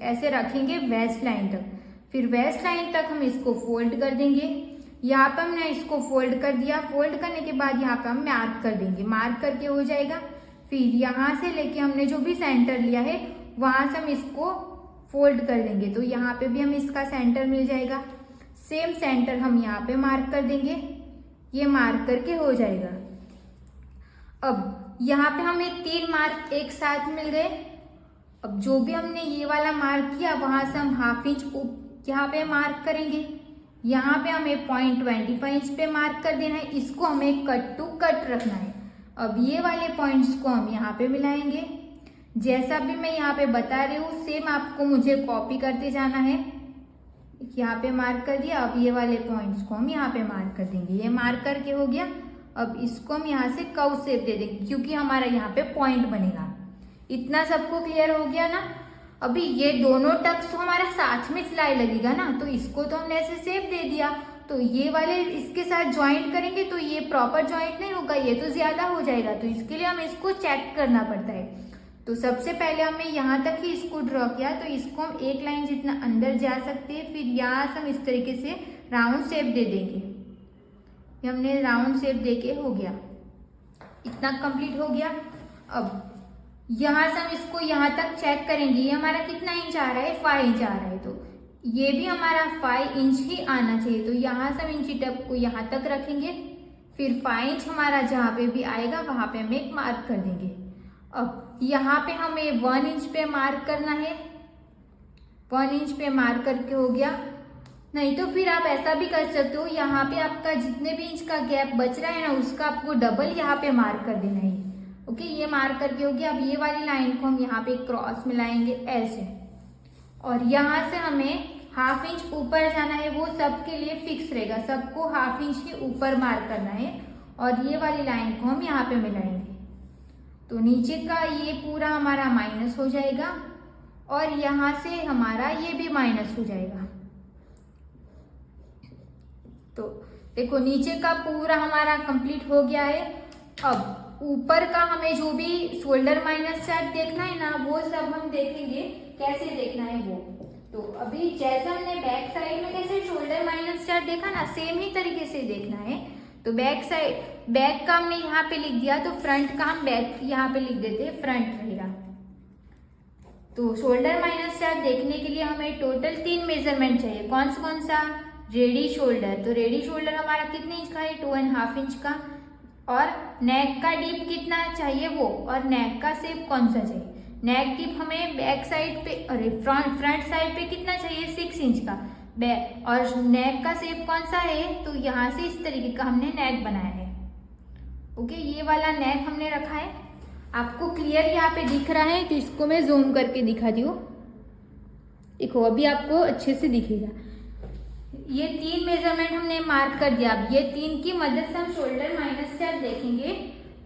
ऐसे रखेंगे वेस्ट लाइन तक, फिर वेस्ट लाइन तक हम इसको फोल्ड कर देंगे। यहाँ पे हमने इसको फोल्ड कर दिया। फोल्ड करने के बाद यहाँ पे हम मार्क कर देंगे। मार्क करके हो जाएगा। फिर यहाँ से लेके हमने जो भी सेंटर लिया है वहां से हम इसको फोल्ड कर देंगे, तो यहाँ पे भी हम इसका सेंटर मिल जाएगा। सेम सेंटर हम यहाँ पे मार्क कर देंगे। ये मार्क करके हो जाएगा। अब यहाँ पे हमें 3 मार्क एक साथ मिल गए। अब जो भी हमने ये वाला मार्क किया वहां से हम 1/2 इंच यहाँ पे मार्क करेंगे। यहाँ पे हमें 0.25 इंच पे मार्क कर देना है। इसको हमें कट टू कट रखना है। अब ये वाले पॉइंट्स को हम यहाँ पे मिलाएंगे। जैसा भी मैं यहाँ पे बता रही हूँ सेम आपको मुझे कॉपी करते जाना है। यहाँ पे मार्क कर दिया। अब ये वाले पॉइंट्स को हम यहाँ पे मार्क कर देंगे। ये मार्क करके हो गया। अब इसको हम यहाँ से कर्व शेप दे देंगे क्योंकि हमारा यहाँ पे पॉइंट बनेगा। इतना सबको क्लियर हो गया ना। अभी ये दोनों टक्स तो हमारा साथ में सिलाई लगेगा ना, तो इसको तो हमने ऐसे शेप दे दिया, तो ये वाले इसके साथ ज्वाइंट करेंगे तो ये प्रॉपर ज्वाइंट नहीं होगा, ये तो ज्यादा हो जाएगा। तो इसके लिए हमें इसको चेक करना पड़ता है। तो सबसे पहले हमने यहाँ तक ही इसको ड्रॉ किया, तो इसको हम एक लाइन जितना अंदर जा सकते हैं। फिर यहाँ से हम इस तरीके से राउंड शेप दे देंगे। ये हमने राउंड शेप देके हो गया, इतना कंप्लीट हो गया। अब यहाँ से हम इसको यहाँ तक चेक करेंगे। ये हमारा कितना इंच आ रहा है, 5 इंच आ रहा है, तो ये भी हमारा 5 इंच ही आना चाहिए। तो यहाँ से हम इंची टेप को यहाँ तक रखेंगे। फिर 5 इंच हमारा जहाँ पे भी आएगा वहां पे हम एक मार्क कर देंगे। अब यहाँ पे हमें 1 इंच पे मार्क करना है। 1 इंच पे मार्क करके हो गया। नहीं तो फिर आप ऐसा भी कर सकते हो, यहाँ पे आपका जितने भी इंच का गैप बच रहा है ना उसका आपको डबल यहाँ पे मार्क कर देना है। ओके, ये मार्क करके हो गया। अब ये वाली लाइन को हम यहाँ पे क्रॉस मिलाएंगे ऐसे, और यहाँ से हमें 1/2 इंच ऊपर जाना है। वो सबके लिए फिक्स रहेगा, सबको 1/2 इंच ही ऊपर मार्क करना है। और ये वाली लाइन को हम यहाँ पे मिलाएंगे, तो नीचे का ये पूरा हमारा माइनस हो जाएगा और यहाँ से हमारा ये भी माइनस हो जाएगा। तो देखो नीचे का पूरा हमारा कंप्लीट हो गया है। अब ऊपर का हमें जो भी शोल्डर माइनस चार्ट देखना है ना वो सब हम देखेंगे कैसे देखना है वो। तो अभी जैसा हमने बैक साइड में कैसे शोल्डर माइनस चार्ट देखा ना, सेम ही तरीके से देखना है। तो बैक साइड, बैक का हमने यहाँ पे लिख दिया, तो फ्रंट का हम बैक यहाँ पे लिख देते हैं, फ्रंट रहेगा। तो शोल्डर माइनस चार्ट देखने के लिए हमें टोटल 3 मेजरमेंट चाहिए। कौन सा? Ready shoulder. तो रेडी शोल्डर हमारा कितने इंच का है, 2.5 इंच का। और नेक का डीप कितना चाहिए वो, और नेक का शेप कौन सा चाहिए। नेक डीप हमें बैक साइड पे, अरे फ्रंट साइड पे कितना चाहिए, 6 इंच का। और नेक का शेप कौन सा है, तो यहाँ से इस तरीके का हमने नेक बनाया है। ओके, ये वाला नेक हमने रखा है। आपको क्लियर यहाँ पे दिख रहा है, तो इसको मैं जूम करके दिखाती हूँ। देखो अभी आपको अच्छे से दिखेगा। ये 3 मेजरमेंट हमने मार्क कर दिया। अब ये 3 की मदद से हम शोल्डर माइनस चार्ट देखेंगे।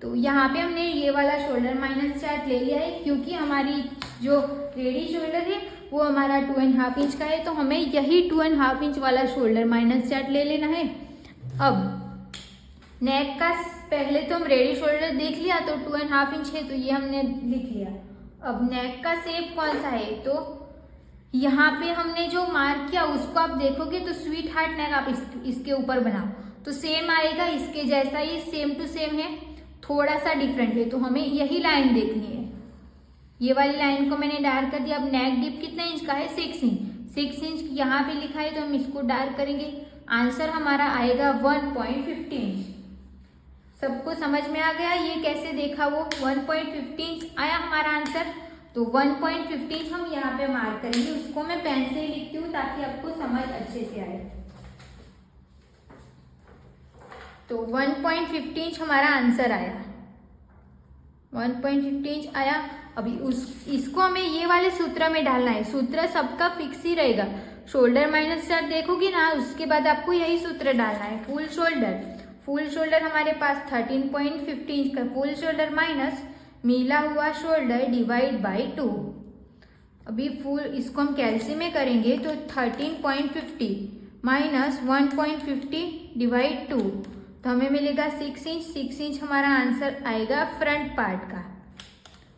तो यहाँ पे हमने ये वाला शोल्डर माइनस चार्ट ले लिया है, क्योंकि हमारी जो रेडी शोल्डर है वो हमारा 2.5 इंच का है, तो हमें यही 2.5 इंच वाला शोल्डर माइनस चार्ट ले लेना है। अब नेक का पहले तो हम रेडी शोल्डर देख लिया, तो 2.5 इंच है, तो ये हमने लिख लिया। अब नेक का शेप कौन सा है, तो यहाँ पे हमने जो मार्क किया उसको आप देखोगे तो स्वीट हार्ट नेक आप इसके ऊपर बनाओ तो सेम आएगा, इसके जैसा ही सेम टू सेम है, थोड़ा सा डिफरेंट है। तो हमें यही लाइन देखनी है। ये वाली लाइन को मैंने डार्क कर दिया। अब नेक डीप कितने इंच का है, 6 इंच। 6 इंच यहाँ पे लिखा है, तो हम इसको डार्क करेंगे। आंसर हमारा आएगा 1.50 इंच। सबको समझ में आ गया ये कैसे देखा, वो 1.50 इंच आया हमारा आंसर। तो 1.50 इंच हम यहाँ पे मार्क करेंगे। उसको मैं पेन से ही लिखती हूँ ताकि आपको समझ अच्छे से आए। तो 1.50 इंच हमारा आंसर आया, 1.50 इंच आया। अभी इसको हमें ये वाले सूत्र में डालना है। सूत्र सबका फिक्स ही रहेगा। शोल्डर माइनस चार्ट देखोगे ना, उसके बाद आपको यही सूत्र डालना है। फुल शोल्डर हमारे पास 13.50 इंच का फुल शोल्डर माइनस मिला हुआ शोल्डर डिवाइड बाई 2। अभी फुल इसको हम कैलसी में करेंगे तो 13.50 माइनस 1.50 डिवाइड 2, तो हमें मिलेगा 6 इंच। 6 इंच हमारा आंसर आएगा फ्रंट पार्ट का।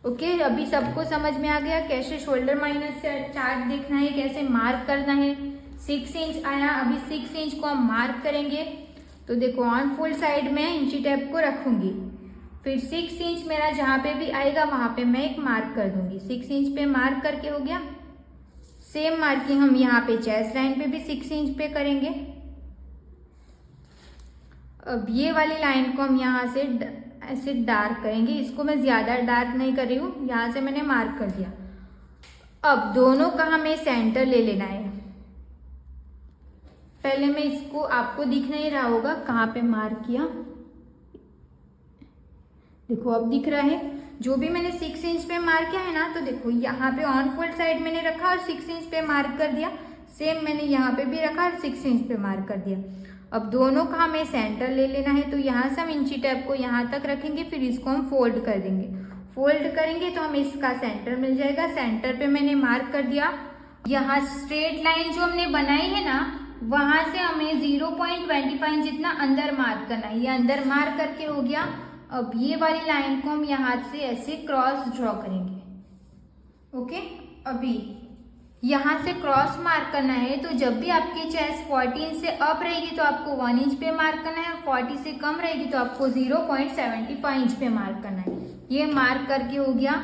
ओके, अभी सबको समझ में आ गया कैसे शोल्डर माइनस चार्ट देखना है, कैसे मार्क करना है। 6 इंच आया। अभी 6 इंच को हम मार्क करेंगे। तो देखो ऑन फुल साइड में इंची टेप को रखूंगी, फिर 6 इंच मेरा जहाँ पे भी आएगा वहां पे मैं एक मार्क कर दूंगी। 6 इंच पे मार्क करके हो गया। सेम मार्किंग हम यहाँ पे चेस्ट लाइन पे भी 6 इंच पे करेंगे। अब ये वाली लाइन को हम यहाँ से ऐसे डार्क करेंगे। इसको मैं ज्यादा डार्क नहीं कर रही हूँ, यहाँ से मैंने मार्क कर दिया। अब दोनों का हमें सेंटर ले लेना है। पहले मैं इसको, आपको दिख नहीं रहा होगा कहाँ पे मार्क किया, देखो अब दिख रहा है। जो भी मैंने 6 इंच पे मार्क किया है ना, तो देखो यहाँ पे ऑन फोल्ड साइड मैंने रखा और 6 इंच पे मार्क कर दिया। सेम मैंने यहाँ पे भी रखा और 6 इंच पे मार्क कर दिया। अब दोनों का हमें सेंटर ले लेना है, तो यहाँ से हम इंची टेप को यहाँ तक रखेंगे, फिर इसको हम फोल्ड कर देंगे। फोल्ड करेंगे तो हमें इसका सेंटर मिल जाएगा। सेंटर पे मैंने मार्क कर दिया। यहाँ स्ट्रेट लाइन जो हमने बनाई है ना, वहां से हमें 0.25 जितना अंदर मार्क करना है। ये अंदर मार्क करके हो गया। अब ये वाली लाइन को हम यहाँ से ऐसे क्रॉस ड्रॉ करेंगे। ओके, अभी यहाँ से क्रॉस मार्क करना है। तो जब भी आपकी चेस्ट 14 से अप रहेगी तो आपको 1 इंच पे मार्क करना है, 40 से कम रहेगी तो आपको 0.75 इंच पे मार्क करना है। ये मार्क करके हो गया।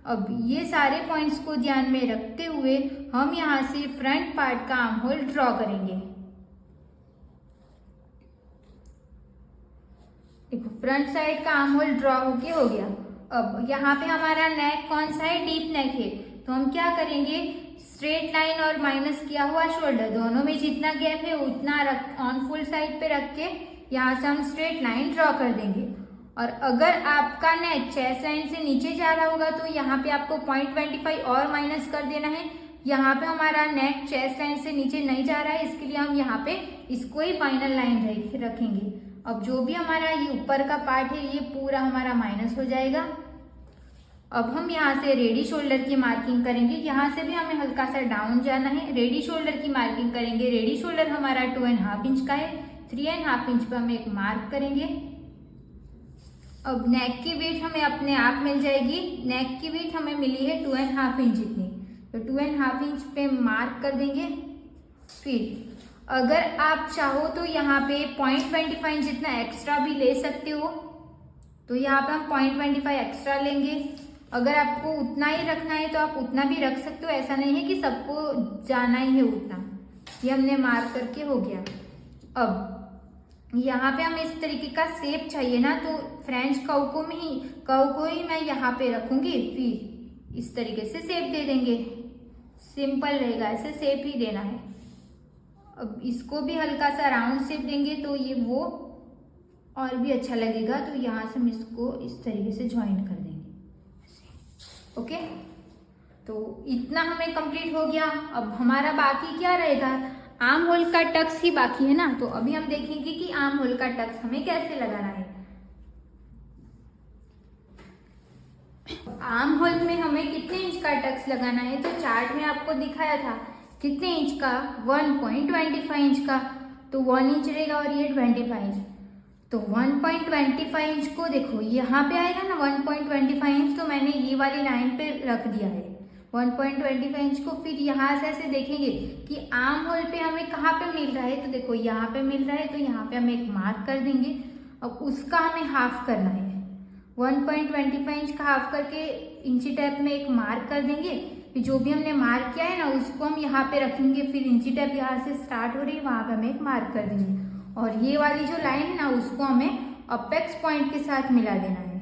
अब ये सारे पॉइंट्स को ध्यान में रखते हुए हम यहाँ से फ्रंट पार्ट का आर्म होल ड्रॉ करेंगे। देखो फ्रंट साइड का आर्म होल ड्रॉ होके हो गया। अब यहाँ पे हमारा नेक कौन सा है? डीप नेक है। तो हम क्या करेंगे, स्ट्रेट लाइन और माइनस किया हुआ शोल्डर दोनों में जितना गैप है उतना रख ऑन फुल साइड पे रख के यहाँ से हम स्ट्रेट लाइन ड्रॉ कर देंगे। और अगर आपका नेक चेस्ट लाइन से नीचे जा रहा होगा तो यहाँ पे आपको 0.25 और माइनस कर देना है। यहाँ पे हमारा नेक चेस्ट लाइन से नीचे नहीं जा रहा है, इसके लिए हम यहाँ पे इसको ही फाइनल लाइन रखेंगे। अब जो भी हमारा ये ऊपर का पार्ट है ये पूरा हमारा माइनस हो जाएगा। अब हम यहाँ से रेडी शोल्डर की मार्किंग करेंगे। यहाँ से भी हमें हल्का सा डाउन जाना है। रेडी शोल्डर की मार्किंग करेंगे। रेडी शोल्डर हमारा 2.5 इंच का है। 3.5 इंच पर हम एक मार्क करेंगे। अब नेक की वेट हमें अपने आप मिल जाएगी। नेक की वेट हमें मिली है 2.5 इंच जितनी, तो 2.5 इंच पे मार्क कर देंगे। फिर अगर आप चाहो तो यहाँ पे 0.25 इंच जितना एक्स्ट्रा भी ले सकते हो, तो यहाँ पे हम 0.25 एक्स्ट्रा लेंगे। अगर आपको उतना ही रखना है तो आप उतना भी रख सकते हो, ऐसा नहीं है कि सबको जाना ही है उतना। ये हमने मार्क करके हो गया। अब यहाँ पे हमें इस तरीके का शेप चाहिए ना, तो फ्रेंच कर्व को ही मैं यहाँ पे रखूंगी। फिर इस तरीके से शेप दे देंगे। सिंपल रहेगा, ऐसे शेप ही देना है। अब इसको भी हल्का सा राउंड शेप देंगे तो ये वो और भी अच्छा लगेगा। तो यहाँ से हम इसको इस तरीके से ज्वाइन कर देंगे। ओके, तो इतना हमें कंप्लीट हो गया। अब हमारा बाकी क्या रहेगा, आर्म होल का टक्स ही बाकी है ना। तो अभी हम देखेंगे कि आर्म होल का टक्स हमें कैसे लगाना है। आर्म होल में हमें कितने इंच का टक्स लगाना है, तो चार्ट में आपको दिखाया था कितने इंच का, 1.25 इंच का। तो 1 इंच रहेगा और ये 25 इंच। तो 1.25 इंच को देखो यहाँ पे आएगा ना 1.25 इंच, तो मैंने ये वाली लाइन पे रख दिया है 1.25 इंच को। फिर यहाँ से ऐसे देखेंगे कि आर्म होल पे हमें कहाँ पे मिल रहा है, तो देखो यहाँ पे मिल रहा है, तो यहाँ पे हम एक मार्क कर देंगे। अब उसका हमें हाफ करना है। 1.25 इंच का हाफ करके इंची टेप में एक मार्क कर देंगे। फिर जो भी हमने मार्क किया है ना उसको हम यहाँ पे रखेंगे। फिर इंची टेप यहाँ से स्टार्ट हो रही है, वहाँ पे हम एक मार्क कर देंगे। और ये वाली जो लाइन है ना उसको हमें अपेक्स पॉइंट के साथ मिला देना है।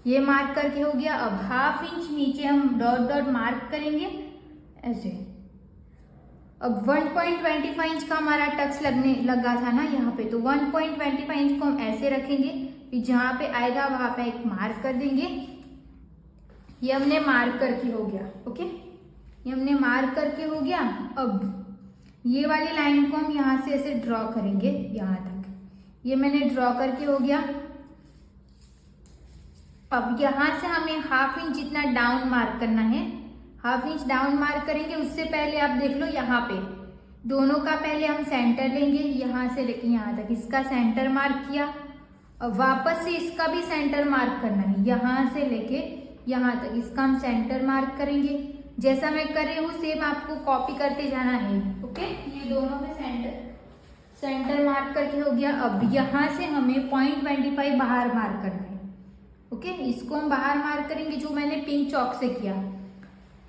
ये मार्क करके हो गया। अब हाफ इंच नीचे हम डॉट डॉट मार्क करेंगे ऐसे। अब 1.25 इंच का हमारा टक्स लगने लगा था ना यहाँ पे, तो 1.25 इंच को हम ऐसे रखेंगे। फिर जहाँ पे आएगा वहां पे एक मार्क कर देंगे। ये हमने मार्क करके हो गया। ओके, ये हमने मार्क करके हो गया। अब ये वाली लाइन को हम यहाँ से ऐसे ड्रॉ करेंगे यहाँ तक। ये मैंने ड्रॉ करके हो गया। अब यहाँ से हमें हाफ इंच जितना डाउन मार्क करना है। हाफ इंच डाउन मार्क करेंगे। उससे पहले आप देख लो यहाँ पे दोनों का पहले हम सेंटर लेंगे, यहाँ से लेके यहाँ तक इसका सेंटर मार्क किया। अब वापस से इसका भी सेंटर मार्क करना है, यहाँ से लेके यहाँ तक इसका हम सेंटर मार्क करेंगे। जैसा मैं कर रही हूँ सेम आपको कॉपी करते जाना है। ओके, ये दोनों में सेंटर मार्क करके हो गया। अब यहाँ से हमें 0.25 बाहर मार्क करना है। ओके, इसको हम बाहर मार्क करेंगे जो मैंने पिंक चॉक से किया।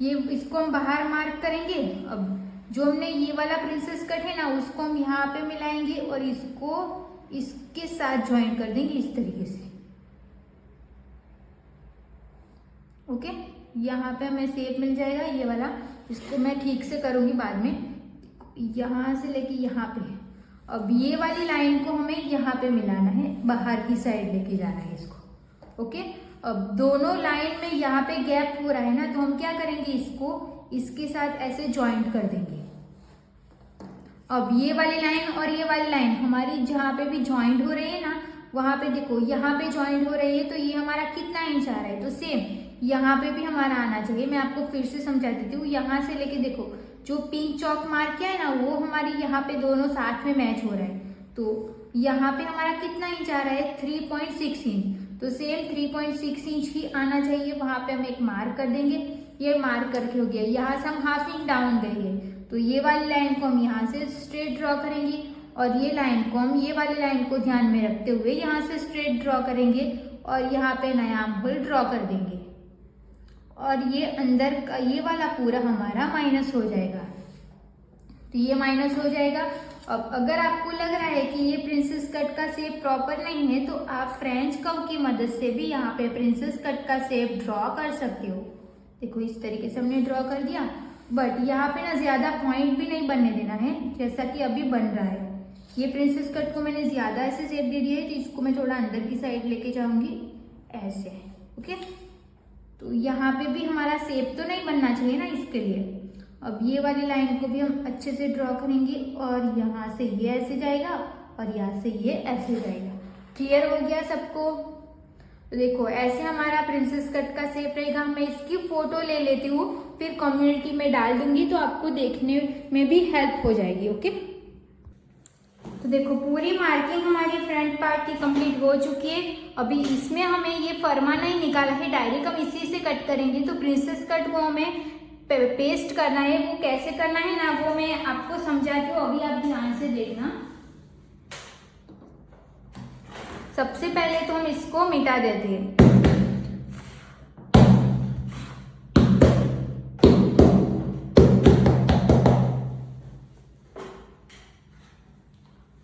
ये इसको हम बाहर मार्क करेंगे। अब जो हमने ये वाला प्रिंसेस कट है ना उसको हम यहाँ पे मिलाएंगे और इसको इसके साथ ज्वाइन कर देंगे इस तरीके से। ओके, यहाँ पे हमें शेप मिल जाएगा ये वाला। इसको मैं ठीक से करूँगी बाद में। यहाँ से लेके यहाँ पे। अब ये वाली लाइन को हमें यहाँ पे मिलाना है, बाहर की साइड लेके जाना है इसको। ओके। अब दोनों लाइन में यहाँ पे गैप हो रहा है ना, तो हम क्या करेंगे, इसको इसके साथ ऐसे ज्वाइंट कर देंगे। अब ये वाली लाइन और ये वाली लाइन हमारी जहाँ पे भी ज्वाइंट हो रही है ना, वहां पे देखो यहाँ पे ज्वाइंट हो रही है, तो ये हमारा कितना इंच आ रहा है, तो सेम यहाँ पे भी हमारा आना चाहिए। मैं आपको फिर से समझा देती हूँ। यहाँ से लेके देखो जो पिंक चौक मार्क किया है ना, वो हमारी यहाँ पे दोनों साथ में मैच हो रहा है। तो यहाँ पे हमारा कितना इंच आ रहा है, 3.6 इंच। तो सेम 3.6 इंच ही आना चाहिए। वहां पे हम एक मार्क कर देंगे। ये मार्क करके हो गया। यहाँ से हम हाफ इंच डाउन गए हैं, तो ये वाली लाइन को हम यहाँ से स्ट्रेट ड्रॉ करेंगे, और ये लाइन को हम ये वाली लाइन को ध्यान में रखते हुए यहाँ से स्ट्रेट ड्रॉ करेंगे, और यहाँ पे नया होल ड्रॉ कर देंगे, और ये अंदर का ये वाला पूरा हमारा माइनस हो जाएगा। तो ये माइनस हो जाएगा। अब अगर आपको लग रहा है कि ये प्रिंसेस कट का शेप प्रॉपर नहीं है, तो आप फ्रेंच कर्व की मदद से भी यहाँ पे प्रिंसेस कट का शेप ड्रॉ कर सकते हो। देखो इस तरीके से हमने ड्रॉ कर दिया, बट यहाँ पे ना ज्यादा पॉइंट भी नहीं बनने देना है, जैसा कि अभी बन रहा है। ये प्रिंसेस कट को मैंने ज्यादा ऐसे शेप दे दिया है, तो इसको मैं थोड़ा अंदर की साइड लेके जाऊंगी ऐसे। ओके, तो यहाँ पे भी हमारा शेप तो नहीं बनना चाहिए ना, इसके लिए अब ये वाली लाइन को भी हम अच्छे से ड्रॉ करेंगे, और यहाँ से ये ऐसे जाएगा और यहाँ से ये ऐसे जाएगा। क्लियर हो गया सबको? तो देखो ऐसे हमारा प्रिंसेस कट का शेप रहेगा। मैं इसकी फोटो ले लेती हूँ, फिर कम्युनिटी में डाल दूंगी, तो आपको देखने में भी हेल्प हो जाएगी। ओके, तो देखो पूरी मार्किंग हमारी फ्रंट पार्ट की कंप्लीट हो चुकी है। अभी इसमें हमें ये फरमा नहीं निकाला है, डायरेक्ट हम इसी से कट करेंगे। तो प्रिंसेस कट को हमें पेस्ट करना है, वो कैसे करना है ना, वो मैं आपको समझाती हूँ, अभी आप ध्यान से देखना। सबसे पहले तो हम इसको मिटा देते हैं।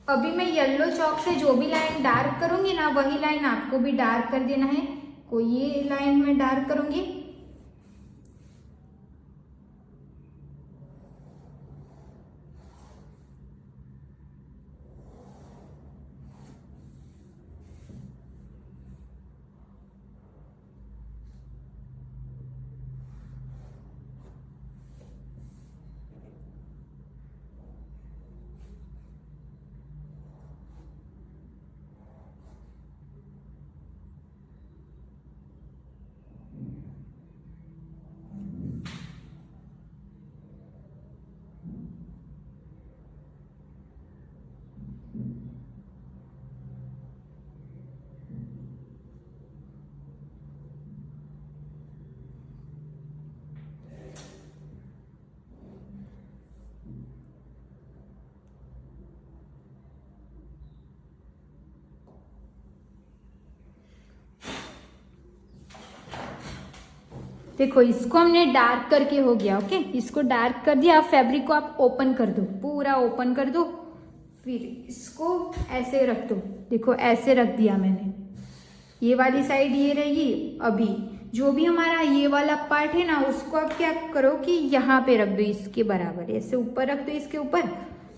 अभी मैं येलो चौक से जो भी लाइन डार्क करूंगी ना, वही लाइन आपको भी डार्क कर देना है। कोई ये लाइन मैं डार्क करूंगी, देखो इसको हमने डार्क करके हो गया। ओके, इसको डार्क कर दिया। फैब्रिक को आप ओपन कर दो, पूरा ओपन कर दो, फिर इसको ऐसे रख दो। देखो ऐसे रख दिया मैंने, ये वाली साइड ये रहेगी। अभी जो भी हमारा ये वाला पार्ट है ना, उसको आप क्या करो कि यहाँ पे रख दो, इसके बराबर ऐसे ऊपर रख दो, इसके ऊपर।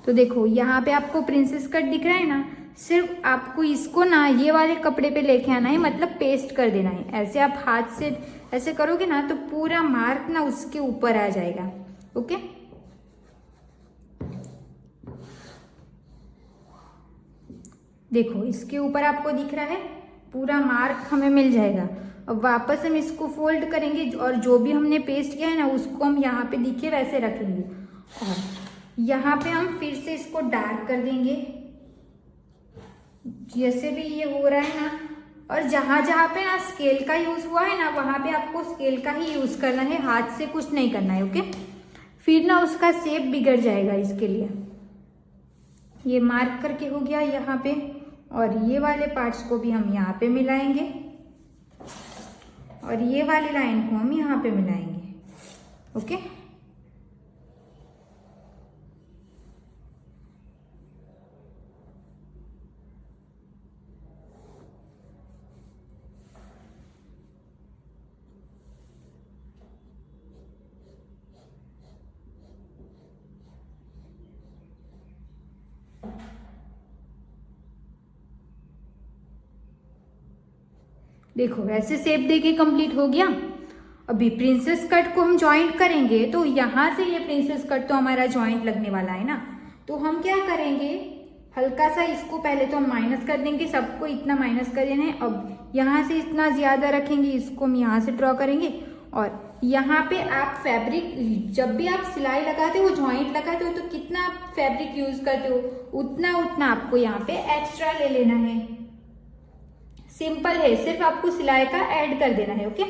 तो देखो यहाँ पे आपको प्रिंसेस कट दिख रहा है ना, सिर्फ आपको इसको ना ये वाले कपड़े पे लेके आना है, मतलब पेस्ट कर देना है। ऐसे आप हाथ से ऐसे करोगे ना, तो पूरा मार्क ना उसके ऊपर आ जाएगा। ओके, देखो इसके ऊपर आपको दिख रहा है, पूरा मार्क हमें मिल जाएगा। अब वापस हम इसको फोल्ड करेंगे, और जो भी हमने पेस्ट किया है ना, उसको हम यहाँ पे दिखे वैसे रखेंगे, और यहाँ पे हम फिर से इसको डार्क कर देंगे, जैसे भी ये हो रहा है ना। और जहां जहां पे ना स्केल का यूज हुआ है ना, वहां पे आपको स्केल का ही यूज करना है, हाथ से कुछ नहीं करना है। ओके, फिर ना उसका शेप बिगड़ जाएगा। इसके लिए ये मार्क करके हो गया यहाँ पे, और ये वाले पार्ट्स को भी हम यहाँ पे मिलाएंगे, और ये वाली लाइन को हम यहाँ पे मिलाएंगे। ओके, देखो ऐसे शेप देके कंप्लीट हो गया। अभी प्रिंसेस कट को हम जॉइंट करेंगे, तो यहाँ से ये प्रिंसेस कट तो हमारा जॉइंट लगने वाला है ना, तो हम क्या करेंगे, हल्का सा इसको पहले तो हम माइनस कर देंगे, सबको इतना माइनस कर देना है। अब यहाँ से इतना ज़्यादा रखेंगे, इसको हम यहाँ से ड्रॉ करेंगे। और यहाँ पे आप फैब्रिक, जब भी आप सिलाई लगाते हो, जॉइंट लगाते हो, तो कितना आप फैब्रिक यूज करते हो, उतना उतना आपको यहाँ पे एक्स्ट्रा ले लेना है। सिंपल है, सिर्फ आपको सिलाई का ऐड कर देना है। ओके,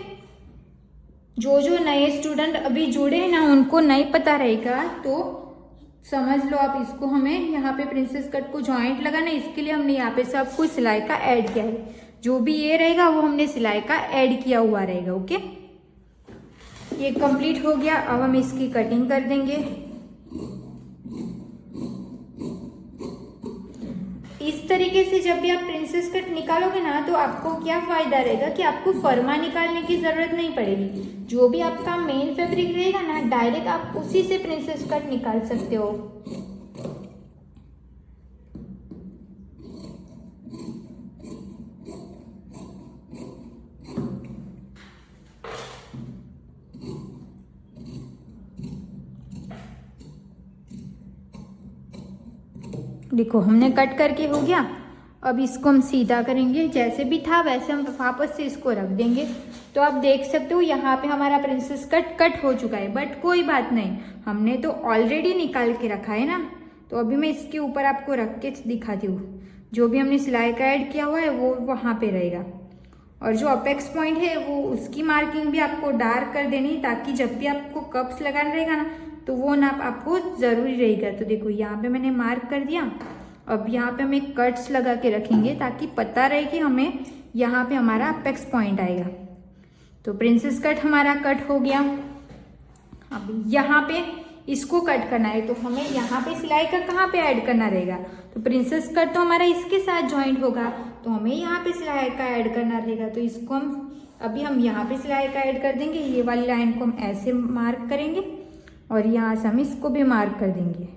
जो नए स्टूडेंट अभी जुड़े हैं ना, उनको नहीं पता रहेगा तो समझ लो आप इसको। हमें यहाँ पे प्रिंसेस कट को जॉइंट लगाना है, इसके लिए हमने यहाँ पे सब कुछ सिलाई का ऐड किया है। जो भी ये रहेगा वो हमने सिलाई का ऐड किया हुआ रहेगा। ओके, ये कंप्लीट हो गया। अब हम इसकी कटिंग कर देंगे। इस तरीके से जब भी आप प्रिंसेस कट निकालोगे ना, तो आपको क्या फायदा रहेगा कि आपको फरमा निकालने की जरूरत नहीं पड़ेगी। जो भी आपका मेन फैब्रिक रहेगा ना, डायरेक्ट आप उसी से प्रिंसेस कट निकाल सकते हो। देखो हमने कट करके हो गया। अब इसको हम सीधा करेंगे, जैसे भी था वैसे हम वापस से इसको रख देंगे। तो आप देख सकते हो यहाँ पे हमारा प्रिंसेस कट हो चुका है, बट कोई बात नहीं, हमने तो ऑलरेडी निकाल के रखा है ना। तो अभी मैं इसके ऊपर आपको रख के दिखाती हूँ। जो भी हमने सिलाई का ऐड किया हुआ है वो वहाँ पे रहेगा, और जो अपेक्स पॉइंट है वो उसकी मार्किंग भी आपको डार्क कर देनी, ताकि जब भी आपको कप्स लगाना रहेगा ना, तो वो नाप आपको ज़रूरी रहेगा। तो देखो यहाँ पे मैंने मार्क कर दिया। अब यहाँ पे हमें कट्स लगा के रखेंगे, ताकि पता रहे कि हमें यहाँ पे हमारा अपेक्स पॉइंट आएगा। तो प्रिंसेस कट हमारा कट हो गया। अब यहाँ पे इसको कट करना है, तो हमें यहाँ पे सिलाई का कहाँ पे ऐड करना रहेगा, तो प्रिंसेस कट तो हमारा इसके साथ जॉइंट होगा, तो हमें यहाँ पे सिलाई का ऐड करना रहेगा। तो इसको हम यहाँ पे सिलाई का ऐड कर देंगे। ये वाली लाइन को हम ऐसे मार्क करेंगे, और यहाँ से हम इसको भी मार्क कर देंगे।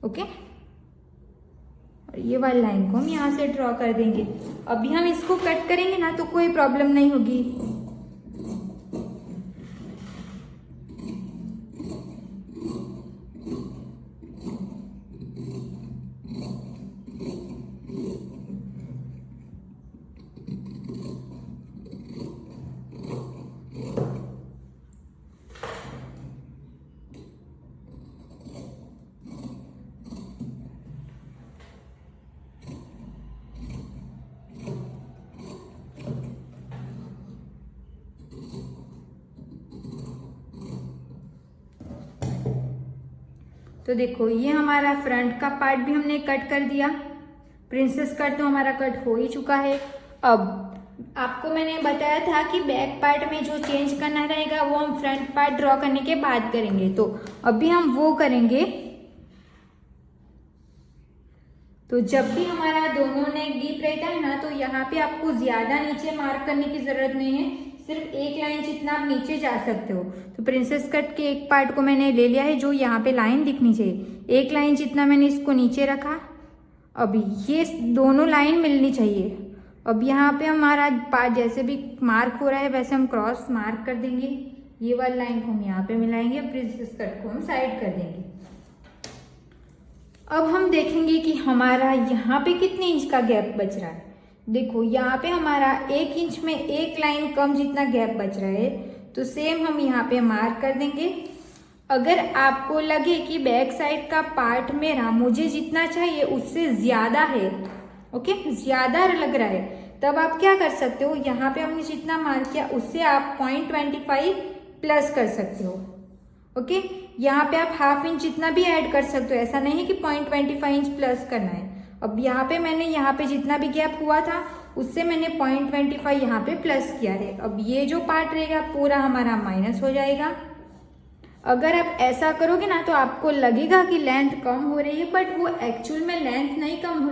ओके, और ये वाली लाइन को हम यहाँ से ड्रॉ कर देंगे। अभी हम इसको कट करेंगे ना, तो कोई प्रॉब्लम नहीं होगी। तो देखो ये हमारा फ्रंट का पार्ट भी हमने कट कर दिया। प्रिंसेस कट तो हमारा कट हो ही चुका है। अब आपको मैंने बताया था कि बैक पार्ट में जो चेंज करना रहेगा वो हम फ्रंट पार्ट ड्रॉ करने के बाद करेंगे, तो अभी हम वो करेंगे। तो जब भी हमारा दोनों नेक डीप रहता है ना, तो यहाँ पे आपको ज्यादा नीचे मार्क करने की जरूरत नहीं है, सिर्फ एक लाइन जितना आप नीचे जा सकते हो। तो प्रिंसेस कट के एक पार्ट को मैंने ले लिया है, जो यहाँ पे लाइन दिखनी चाहिए, एक लाइन जितना मैंने इसको नीचे रखा। अब ये दोनों लाइन मिलनी चाहिए। अब यहाँ पे हमारा पार्ट जैसे भी मार्क हो रहा है वैसे हम क्रॉस मार्क कर देंगे। ये वाली लाइन को हम यहाँ पे मिलाएंगे, प्रिंसेस कट को हम साइड कर देंगे। अब हम देखेंगे कि हमारा यहाँ पे कितने इंच का गैप बच रहा है। देखो यहाँ पे हमारा 1 इंच में एक लाइन कम जितना गैप बच रहा है, तो सेम हम यहाँ पे मार्क कर देंगे। अगर आपको लगे कि बैक साइड का पार्ट मेरा मुझे जितना चाहिए उससे ज़्यादा है, ओके, ज़्यादा लग रहा है, तब आप क्या कर सकते हो, यहाँ पे हमने जितना मार्क किया उससे आप 0.25 प्लस कर सकते हो। ओके, यहाँ पे आप ½ इंच जितना भी ऐड कर सकते हो, ऐसा नहीं है कि 0.25 इंच प्लस करना है। अब यहाँ पे मैंने यहाँ पे जितना भी गैप हुआ था उससे मैंने 0.25 यहाँ पे प्लस किया है। अब ये जो पार्ट रहेगा पूरा हमारा माइनस हो जाएगा। अगर आप ऐसा करोगे ना तो आपको लगेगा कि लेंथ कम हो रही है, बट वो एक्चुअल में लेंथ नहीं कम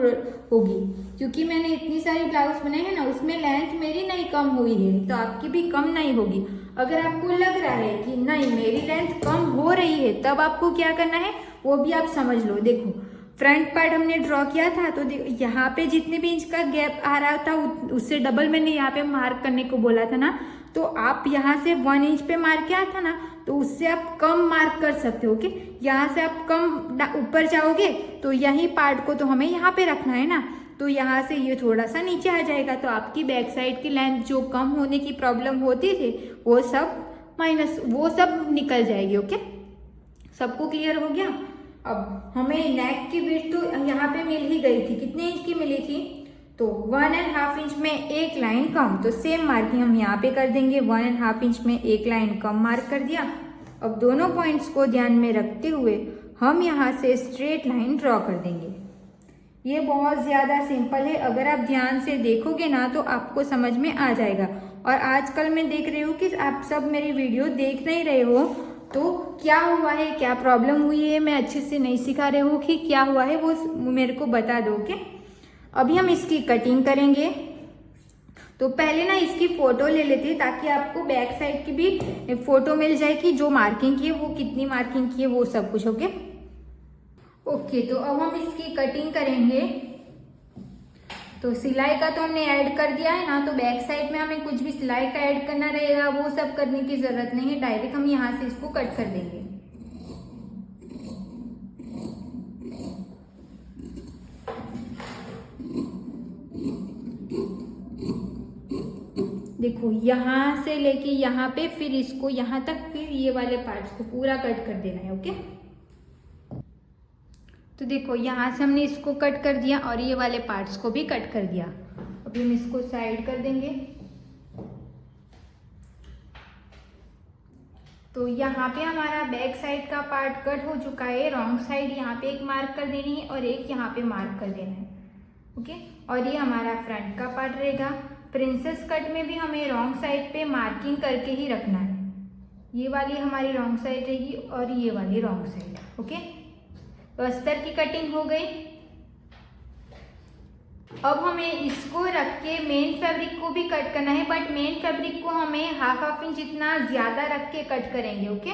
होगी, क्योंकि मैंने इतनी सारी ब्लाउज बनाई है ना, उसमें लेंथ मेरी नहीं कम हुई है, तो आपकी भी कम नहीं होगी। अगर आपको लग रहा है कि नहीं मेरी लेंथ कम हो रही है, तब आपको क्या करना है वो भी आप समझ लो। देखो फ्रंट पार्ट हमने ड्रॉ किया था, तो यहाँ पे जितने भी इंच का गैप आ रहा था उससे डबल मैंने यहाँ पे मार्क करने को बोला था ना, तो आप यहाँ से 1 इंच पे मार्क किया था ना, तो उससे आप कम मार्क कर सकते हो। ओके, यहाँ से आप कम ऊपर जाओगे तो यही पार्ट को तो हमें यहाँ पे रखना है ना, तो यहाँ से ये थोड़ा सा नीचे आ जाएगा, तो आपकी बैक साइड की लेंथ जो कम होने की प्रॉब्लम होती थी वो सब निकल जाएगी। ओके, सबको क्लियर हो गया। अब हमें नेक की विड्थ तो यहाँ पे मिल ही गई थी, कितने इंच की मिली थी, तो 1.5 इंच में एक लाइन कम, तो सेम मार्किंग हम यहाँ पे कर देंगे। 1.5 इंच में एक लाइन कम मार्क कर दिया। अब दोनों पॉइंट्स को ध्यान में रखते हुए हम यहाँ से स्ट्रेट लाइन ड्रॉ कर देंगे। ये बहुत ज़्यादा सिंपल है, अगर आप ध्यान से देखोगे ना तो आपको समझ में आ जाएगा। और आजकल मैं देख रही हूँ कि आप सब मेरी वीडियो देख नहीं रहे हो, तो क्या हुआ है, क्या प्रॉब्लम हुई है, मैं अच्छे से नहीं सिखा रही हूँ कि क्या हुआ है, वो मेरे को बता दो। ओके, अभी हम इसकी कटिंग करेंगे। तो पहले ना इसकी फोटो ले लेते हैं ताकि आपको बैक साइड की भी फोटो मिल जाए कि जो मार्किंग की है वो कितनी मार्किंग की है, वो सब कुछ। ओके, तो अब हम इसकी कटिंग करेंगे। तो सिलाई का तो हमने ऐड कर दिया है ना, तो बैक साइड में हमें कुछ भी सिलाई का ऐड करना रहेगा, वो सब करने की जरूरत नहीं है, डायरेक्ट हम यहाँ से इसको कट कर देंगे। देखो, यहाँ से लेके यहाँ पे, फिर इसको यहाँ तक, फिर ये वाले पार्ट्स को पूरा कट कर देना है। ओके, तो देखो यहाँ से हमने इसको कट कर दिया और ये वाले पार्ट्स को भी कट कर दिया। अभी हम इसको साइड कर देंगे। तो यहाँ पे हमारा बैक साइड का पार्ट कट हो चुका है। रॉन्ग साइड यहाँ पे एक मार्क कर देनी है और एक यहाँ पे मार्क कर देना है। ओके, और ये हमारा फ्रंट का पार्ट रहेगा। प्रिंसेस कट में भी हमें रॉन्ग साइड पे मार्किंग करके ही रखना है। ये वाली हमारी रॉन्ग साइड रहेगी और ये वाली रॉन्ग साइड। ओके, तो अस्तर की कटिंग हो गई। अब हमें इसको रख के मेन फैब्रिक को भी कट करना है, बट मेन फैब्रिक को हमें 1/2 इंच इतना ज्यादा रख के कट करेंगे। ओके,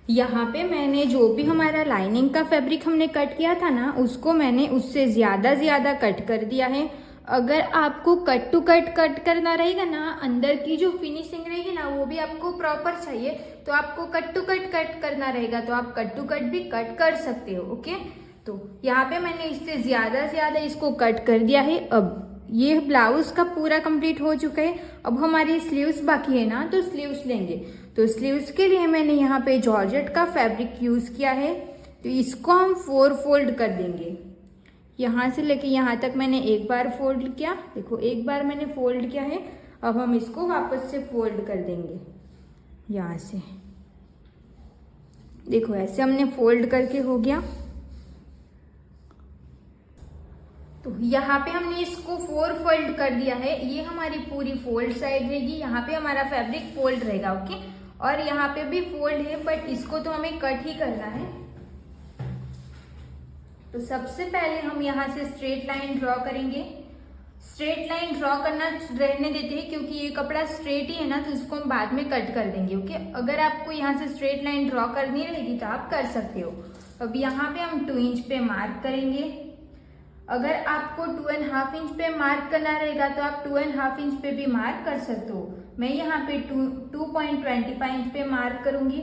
यहाँ पे मैंने जो भी हमारा लाइनिंग का फैब्रिक हमने कट किया था ना, उसको मैंने उससे ज्यादा कट कर दिया है। अगर आपको कट टू कट करना रहेगा ना, अंदर की जो फिनिशिंग रहेगी ना वो भी आपको प्रॉपर चाहिए, तो आपको कट टू कट करना रहेगा, तो आप कट टू कट भी कट कर सकते हो। ओके, तो यहाँ पे मैंने इससे ज्यादा इसको कट कर दिया है। अब ये ब्लाउज का पूरा कंप्लीट हो चुका है। अब हमारी स्लीव्स बाकी है ना, तो स्लीव्स लेंगे। तो स्लीव्स के लिए मैंने यहाँ पे जॉर्जेट का फैब्रिक यूज किया है, तो इसको हम 4 फोल्ड कर देंगे। यहाँ से लेके यहाँ तक मैंने एक बार फोल्ड किया। देखो, एक बार मैंने फोल्ड किया है। अब हम इसको वापस से फोल्ड कर देंगे यहाँ से। देखो, ऐसे हमने फोल्ड करके हो गया। तो यहाँ पे हमने इसको 4 फोल्ड कर दिया है। ये हमारी पूरी फोल्ड साइड रहेगी। यहाँ पे हमारा फैब्रिक फोल्ड रहेगा। ओके, और यहाँ पे भी फोल्ड है, बट इसको तो हमें कट ही करना है। तो सबसे पहले हम यहाँ से स्ट्रेट लाइन ड्रॉ करेंगे। स्ट्रेट लाइन ड्रॉ करना रहने देते हैं क्योंकि ये कपड़ा स्ट्रेट ही है ना, तो इसको हम बाद में कट कर देंगे। ओके, अगर आपको यहाँ से स्ट्रेट लाइन ड्रॉ करनी रहेगी तो आप कर सकते हो। अब यहाँ पे हम 2 इंच पे मार्क करेंगे। अगर आपको 2.5 इंच पे मार्क करना रहेगा तो आप 2.5 इंच पे भी मार्क कर सकते हो। मैं यहाँ पे 2.25 इंच पे मार्क करूंगी।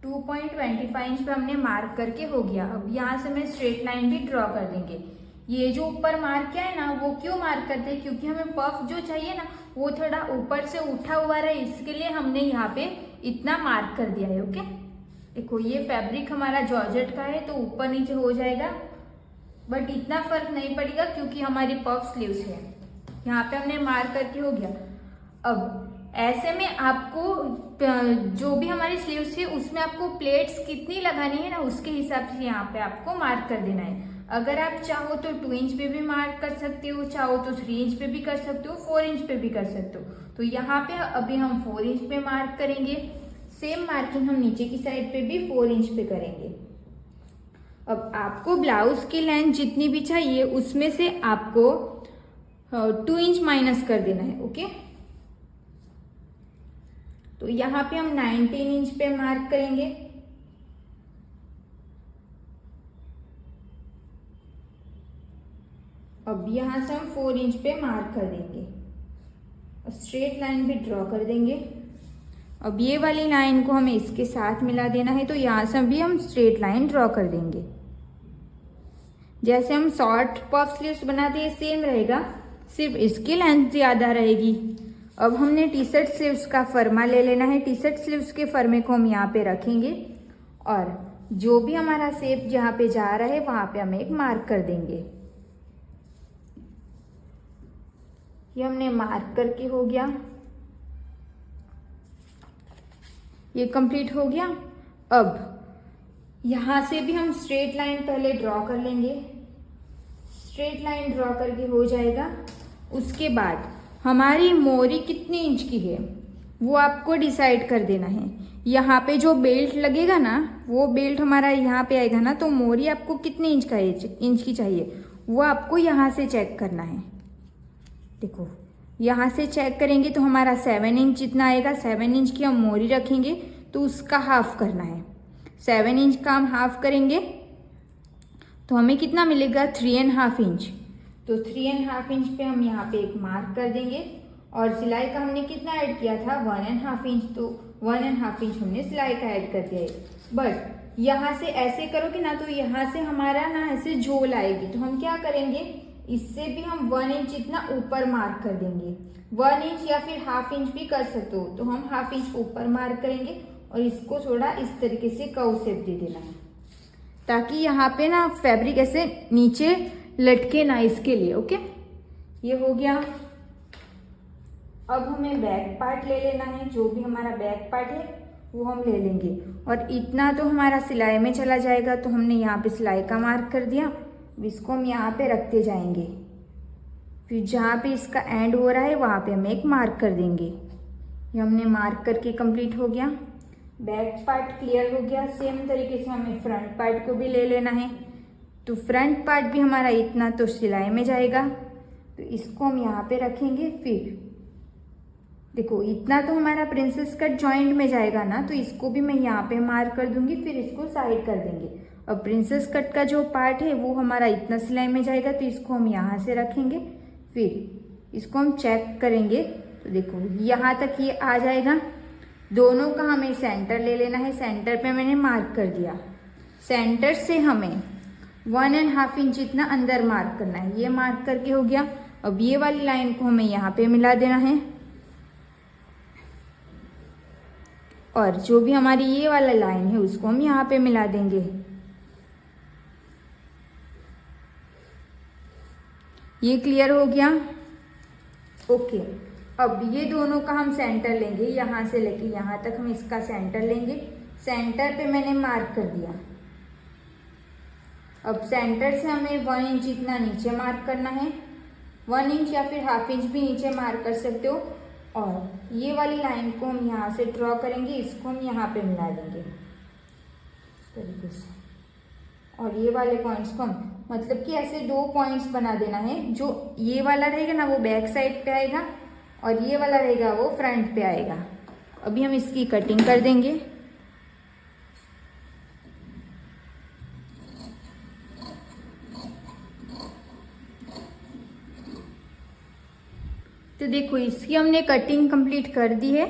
2.25 इंच पे हमने मार्क करके हो गया। अब यहाँ से मैं स्ट्रेट लाइन भी ड्रॉ कर देंगे। ये जो ऊपर मार्क किया है ना, वो क्यों मार्क करते हैं, क्योंकि हमें पफ जो चाहिए ना वो थोड़ा ऊपर से उठा हुआ रहे, इसके लिए हमने यहाँ पे इतना मार्क कर दिया है। ओके, देखो, ये फैब्रिक हमारा जॉर्जेट का है तो ऊपर नीचे हो जाएगा, बट इतना फर्क नहीं पड़ेगा क्योंकि हमारी पफ स्लीव्स है। यहाँ पे हमने मार्क करके हो गया। अब ऐसे में आपको जो भी हमारी स्लीव्स है उसमें आपको प्लेट्स कितनी लगानी है ना, उसके हिसाब से यहाँ पे आपको मार्क कर देना है। अगर आप चाहो तो 2 इंच पे भी मार्क कर सकते हो, चाहो तो 3 इंच पे भी कर सकते हो, 4 इंच पे भी कर सकते हो। तो यहाँ पे अभी हम 4 इंच पे मार्क करेंगे। सेम मार्किंग हम नीचे की साइड पे भी 4 इंच पे करेंगे। अब आपको ब्लाउज की लेंथ जितनी भी चाहिए उसमें से आपको 2 इंच माइनस कर देना है। ओके, तो यहाँ पे हम 19 इंच पे मार्क करेंगे। अब यहाँ से हम 4 इंच पे मार्क कर देंगे और स्ट्रेट लाइन भी ड्रॉ कर देंगे। अब ये वाली लाइन को हमें इसके साथ मिला देना है, तो यहाँ से भी हम स्ट्रेट लाइन ड्रॉ कर देंगे। जैसे हम शॉर्ट पफ स्लीव्स बनाते हैं सेम रहेगा, सिर्फ इसकी लेंथ ज़्यादा रहेगी। अब हमने टी शर्ट स्लीव्स का फर्मा ले लेना है। टी शर्ट स्लीव्स के फर्मे को हम यहाँ पे रखेंगे और जो भी हमारा शेप जहाँ पे जा रहा है वहाँ पे हम एक मार्क कर देंगे। ये हमने मार्क करके हो गया, ये कंप्लीट हो गया। अब यहाँ से भी हम स्ट्रेट लाइन पहले ड्रॉ कर लेंगे। स्ट्रेट लाइन ड्रॉ करके हो जाएगा। उसके बाद हमारी मोरी कितनी इंच की है वो आपको डिसाइड कर देना है। यहाँ पे जो बेल्ट लगेगा ना, वो बेल्ट हमारा यहाँ पे आएगा ना, तो मोरी आपको कितनी इंच की चाहिए वो आपको यहाँ से चेक करना है। देखो यहाँ से चेक करेंगे तो हमारा 7 इंच जितना आएगा। 7 इंच की हम मोरी रखेंगे तो उसका हाफ करना है। 7 इंच का हम हाफ करेंगे तो हमें कितना मिलेगा 3.5 इंच। तो 3.5 इंच पे हम यहाँ पे एक मार्क कर देंगे और सिलाई का हमने कितना ऐड किया था 1.5 इंच, तो 1.5 इंच हमने सिलाई का ऐड कर दिया है। बट यहाँ से ऐसे करोगे ना तो यहाँ से हमारा ना ऐसे झोल आएगी, तो हम क्या करेंगे इससे भी हम 1 इंच जितना ऊपर मार्क कर देंगे। 1 इंच या फिर हाफ इंच भी कर सकते हो, तो हम हाफ इंच ऊपर मार्क करेंगे और इसको थोड़ा इस तरीके से कर्व शेप दे देना है ताकि यहाँ पे ना फैब्रिक ऐसे नीचे लटके ना, इसके लिए। ओके, ये हो गया। अब हमें बैक पार्ट ले लेना है। जो भी हमारा बैक पार्ट है वो हम ले लेंगे और इतना तो हमारा सिलाई में चला जाएगा, तो हमने यहाँ पे सिलाई का मार्क कर दिया। इसको हम यहाँ पे रखते जाएंगे, फिर जहाँ पे इसका एंड हो रहा है वहाँ पे हम एक मार्क कर देंगे। ये हमने मार्क करके कंप्लीट हो गया। बैक पार्ट क्लियर हो गया। सेम तरीके से हमें फ्रंट पार्ट को भी ले लेना है। तो फ्रंट पार्ट भी हमारा इतना तो सिलाई में जाएगा, तो इसको हम यहाँ पे रखेंगे। फिर देखो इतना तो हमारा प्रिंसेस कट जॉइंट में जाएगा ना, तो इसको भी मैं यहाँ पे मार्क कर दूंगी, फिर इसको साइड कर देंगे। अब प्रिंसेस कट का जो पार्ट है वो हमारा इतना सिलाई में जाएगा, तो इसको हम यहाँ से रखेंगे। फिर इसको हम चेक करेंगे तो देखो यहाँ तक ये आ जाएगा। दोनों का हमें सेंटर ले लेना है। सेंटर पे मैंने मार्क कर दिया। सेंटर से हमें 1.5 इंच जितना अंदर मार्क करना है। ये मार्क करके हो गया। अब ये वाली लाइन को हमें यहाँ पे मिला देना है और जो भी हमारी ये वाला लाइन है उसको हम यहाँ पे मिला देंगे। ये क्लियर हो गया। ओके, अब ये दोनों का हम सेंटर लेंगे। यहाँ से लेके यहाँ तक हम इसका सेंटर लेंगे। सेंटर पे मैंने मार्क कर दिया। अब सेंटर से हमें 1 इंच जितना नीचे मार्क करना है। 1 इंच या फिर हाफ इंच भी नीचे मार्क कर सकते हो। और ये वाली लाइन को हम यहाँ से ड्रॉ करेंगे, इसको हम यहाँ पे मिला देंगे इस तरीके से। और ये वाले पॉइंट्स को हम मतलब कि ऐसे 2 पॉइंट्स बना देना है। जो ये वाला रहेगा ना वो बैक साइड पे आएगा और ये वाला रहेगा वो फ्रंट पे आएगा। अभी हम इसकी कटिंग कर देंगे। तो देखो इसकी हमने कटिंग कंप्लीट कर दी है।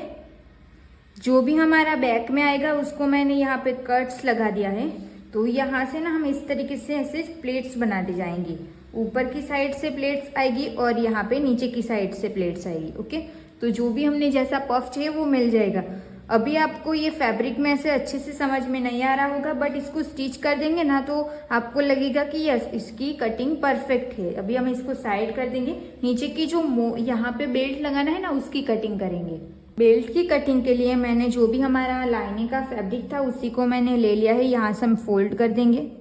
जो भी हमारा बैक में आएगा उसको मैंने यहाँ पे कट्स लगा दिया है। तो यहाँ से ना हम इस तरीके से ऐसे प्लेट्स बनाते जाएंगे। ऊपर की साइड से प्लेट्स आएगी और यहाँ पे नीचे की साइड से प्लेट्स आएगी। ओके, तो जो भी हमने जैसा पफ चाहिए वो मिल जाएगा। अभी आपको ये फैब्रिक में ऐसे अच्छे से समझ में नहीं आ रहा होगा, बट इसको स्टिच कर देंगे ना तो आपको लगेगा कि यस इसकी कटिंग परफेक्ट है। अभी हम इसको साइड कर देंगे। नीचे की जो यहाँ पे बेल्ट लगाना है ना उसकी कटिंग करेंगे। बेल्ट की कटिंग के लिए मैंने जो भी हमारा लाइनिंग का फैब्रिक था उसी को मैंने ले लिया है। यहाँ से हम फोल्ड कर देंगे।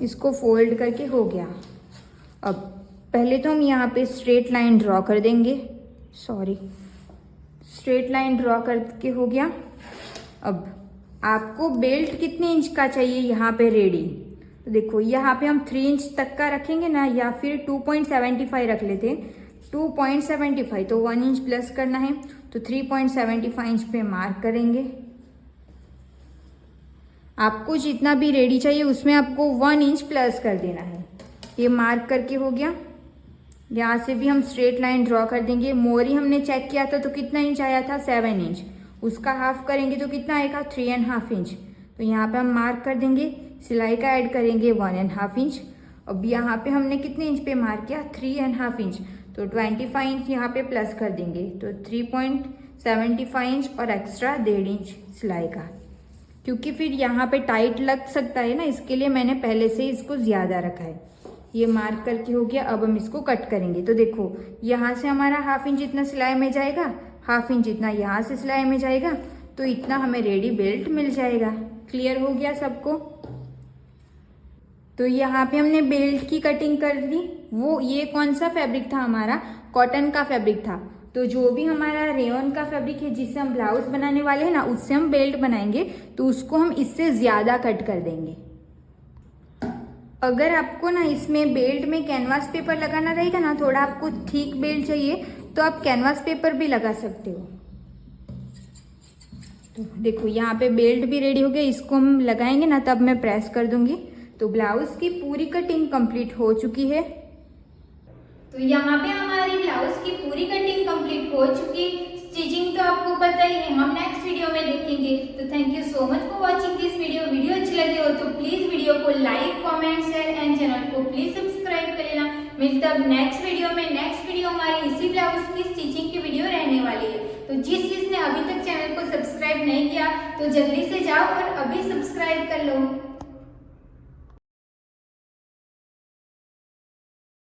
इसको फोल्ड करके हो गया। अब पहले तो हम यहाँ पे स्ट्रेट लाइन ड्रॉ कर देंगे। स्ट्रेट लाइन ड्रॉ करके हो गया। अब आपको बेल्ट कितने इंच का चाहिए यहाँ पे रेडी, तो देखो यहाँ पे हम 3 इंच तक का रखेंगे ना, या फिर 2.75 रख लेते। 2.75 तो 1 इंच प्लस करना है, तो 3.75 इंच पे मार्क करेंगे। आपको जितना भी रेडी चाहिए उसमें आपको 1 इंच प्लस कर देना है। ये मार्क करके हो गया। यहाँ से भी हम स्ट्रेट लाइन ड्रॉ कर देंगे। मोरी हमने चेक किया था तो कितना इंच आया था 7 इंच, उसका हाफ करेंगे तो कितना आएगा 3.5 इंच। तो यहाँ पे हम मार्क कर देंगे, सिलाई का ऐड करेंगे 1.5 इंच। अब यहाँ पे हमने कितने इंच पे मार्क किया 3.5 इंच, तो 25 इंच यहाँ पे प्लस कर देंगे, तो 3.75 इंच और एक्स्ट्रा 1.5 इंच सिलाई का, क्योंकि फिर यहाँ पे टाइट लग सकता है ना, इसके लिए मैंने पहले से इसको ज़्यादा रखा है। ये मार्क करके हो गया। अब हम इसको कट करेंगे। तो देखो यहाँ से हमारा 1/2 इंच इतना सिलाई में जाएगा, 1/2 इंच इतना यहाँ से सिलाई में जाएगा, तो इतना हमें रेडी बेल्ट मिल जाएगा। क्लियर हो गया सबको? तो यहाँ पे हमने बेल्ट की कटिंग कर दी। वो ये कौन सा फैब्रिक था हमारा, कॉटन का फैब्रिक था। तो जो भी हमारा रेयन का फैब्रिक है जिससे हम ब्लाउज बनाने वाले हैं ना, उससे हम बेल्ट बनाएंगे, तो उसको हम इससे ज़्यादा कट कर देंगे। अगर आपको ना इसमें बेल्ट में कैनवास पेपर लगाना रहेगा ना, थोड़ा आपको थिक बेल्ट चाहिए तो आप कैनवास पेपर भी लगा सकते हो। तो देखो यहाँ पे बेल्ट भी रेडी हो गया, इसको हम लगाएंगे ना तब मैं प्रेस कर दूंगी। तो ब्लाउज की पूरी कटिंग कंप्लीट हो चुकी है। तो यहाँ पे हमारी ब्लाउज की पूरी कटिंग कंप्लीट हो चुकी। स्टिचिंग तो आपको पता ही है, हम नेक्स्ट वीडियो में देखेंगे। तो thank you so much for watching this video. Video अच्छी लगी हो तो प्लीज वीडियो को like, comment, share and channel को प्लीज सब्सक्राइब कर लेना। मिलते हैं नेक्स्ट वीडियो में। नेक्स्ट वीडियो हमारी इसी ब्लाउज की स्टिचिंग की वीडियो रहने वाली है। तो जिसने अभी तक चैनल को सब्सक्राइब नहीं किया तो जल्दी से जाओ और अभी सब्सक्राइब कर लो।